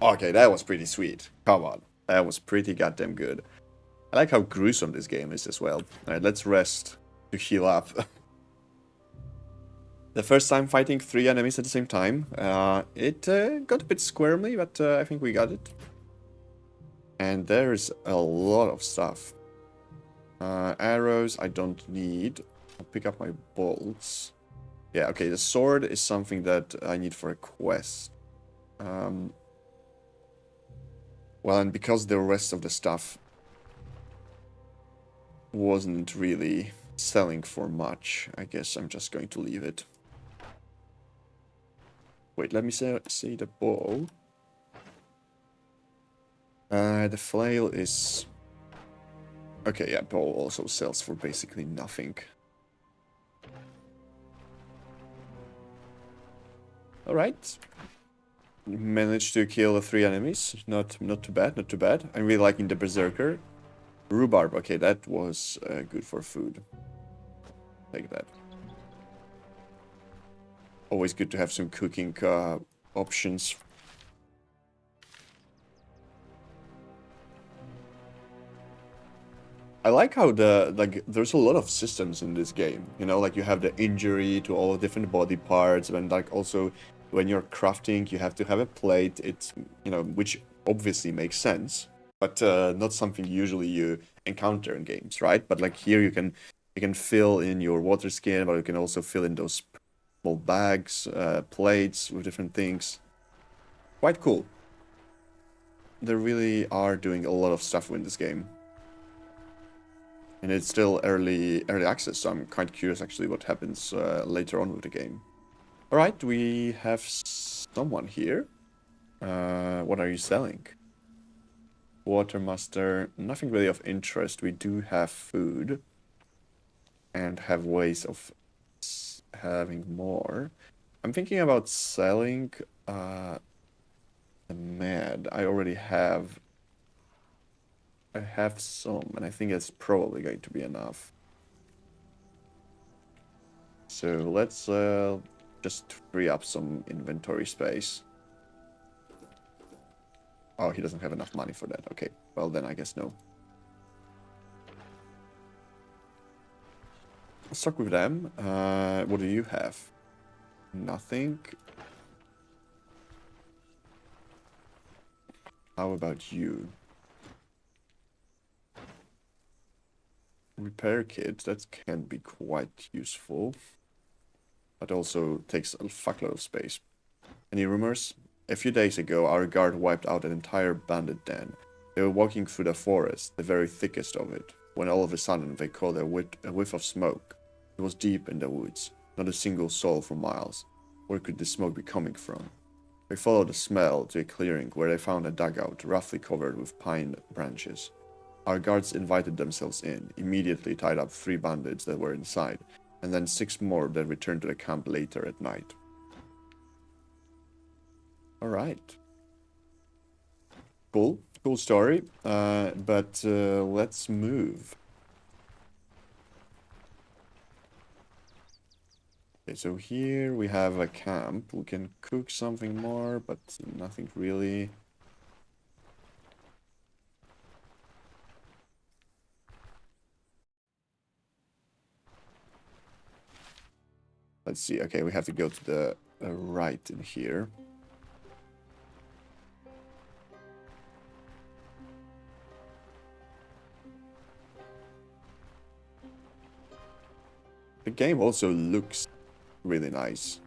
[SPEAKER 1] Okay, that was pretty sweet. Come on. That was pretty goddamn good. I like how gruesome this game is as well. Alright, let's rest to heal up. The first time fighting 3 enemies at the same time. It got a bit squirmy, but I think we got it. And there's a lot of stuff. Arrows I don't need. I'll pick up my bolts. Yeah, okay, the sword is something that I need for a quest. Well, and because the rest of the stuff wasn't really selling for much, I guess I'm just going to leave it. Wait, let me see the bow. The flail is... Okay, yeah, bow also sells for basically nothing. Alright. Managed to kill the 3 enemies. Not too bad, not too bad. I'm really liking the Berserker. Rhubarb, okay, that was good for food. Take that. Always good to have some cooking options. I like how there's a lot of systems in this game. You know, like you have the injury to all the different body parts, and like also when you're crafting, you have to have a plate. It's, you know, which obviously makes sense, but not something usually you encounter in games, right? But like here, you can fill in your water skin, but you can also fill in those small bags, plates with different things. Quite cool. They really are doing a lot of stuff in this game. And it's still early access, so I'm quite curious actually what happens later on with the game. Alright, we have someone here. What are you selling? Watermaster, nothing really of interest. We do have food. And have ways of having more. I'm thinking about selling the med. I already have... I have some, and I think it's probably going to be enough. So let's just free up some inventory space. Oh, he doesn't have enough money for that. Okay, well then I guess no. Let's talk with them. What do you have? Nothing. How about you? Repair kit, that can be quite useful. But also takes a fuckload of space. Any rumors? A few days ago, our guard wiped out an entire bandit den. They were walking through the forest, the very thickest of it, when all of a sudden they caught a whiff of smoke. It was deep in the woods, not a single soul for miles. Where could the smoke be coming from? They followed the smell to a clearing where they found a dugout roughly covered with pine branches. Our guards invited themselves in, immediately tied up 3 bandits that were inside, and then 6 more that returned to the camp later at night. Alright. Cool. Cool story. But let's move. Okay, so here we have a camp. We can cook something more, but nothing really. Let's see. Okay, we have to go to the right in here. The game also looks really nice,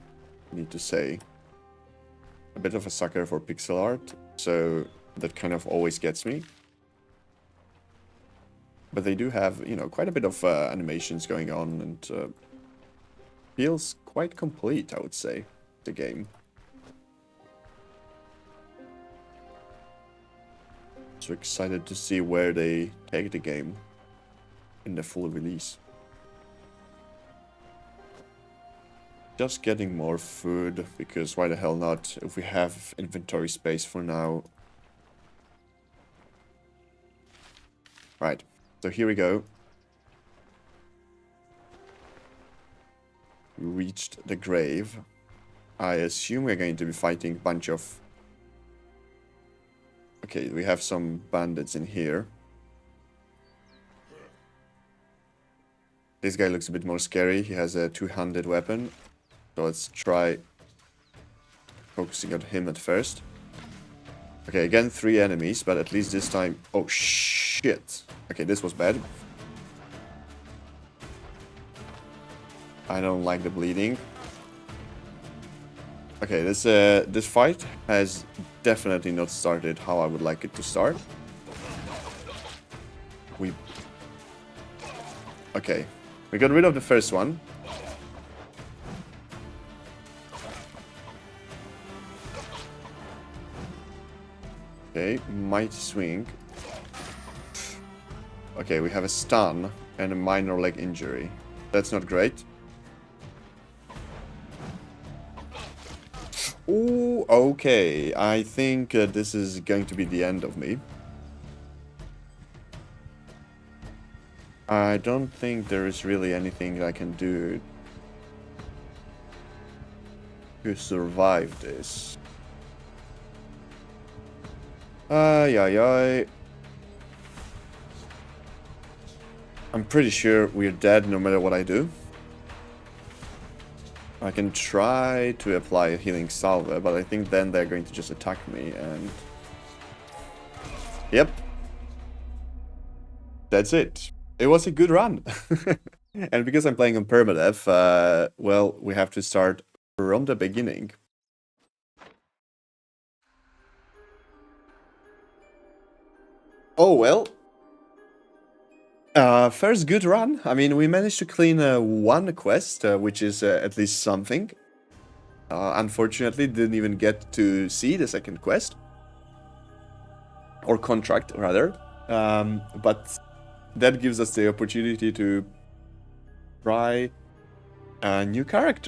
[SPEAKER 1] I need to say. A bit of a sucker for pixel art, so that kind of always gets me. But they do have, you know, quite a bit of animations going on, and feels quite complete, I would say, the game. So excited to see where they take the game in the full release. Just getting more food, because why the hell not, if we have inventory space for now. Right, so here we go. We reached the grave. I assume we're going to be fighting a bunch of... Okay, we have some bandits in here. This guy looks a bit more scary. He has a two-handed weapon. So let's try focusing on him at first. Okay, again, 3 enemies, but at least this time... Oh, shit. Okay, this was bad. I don't like the bleeding. Okay, this fight has definitely not started how I would like it to start. Okay, we got rid of the first one. Okay, mighty swing. Okay, we have a stun and a minor leg injury. That's not great. Ooh, okay. I think this is going to be the end of me. I don't think there is really anything I can do to survive this. Ay, ay, ay. I'm pretty sure we're dead no matter what I do. I can try to apply a healing salve, but I think then they're going to just attack me and... Yep. That's it. It was a good run. And because I'm playing on permadeath, well, we have to start from the beginning. Oh, well. First good run. I mean, we managed to clean one quest, which is at least something. Unfortunately, didn't even get to see the second quest. Or contract, rather. But that gives us the opportunity to try a new character.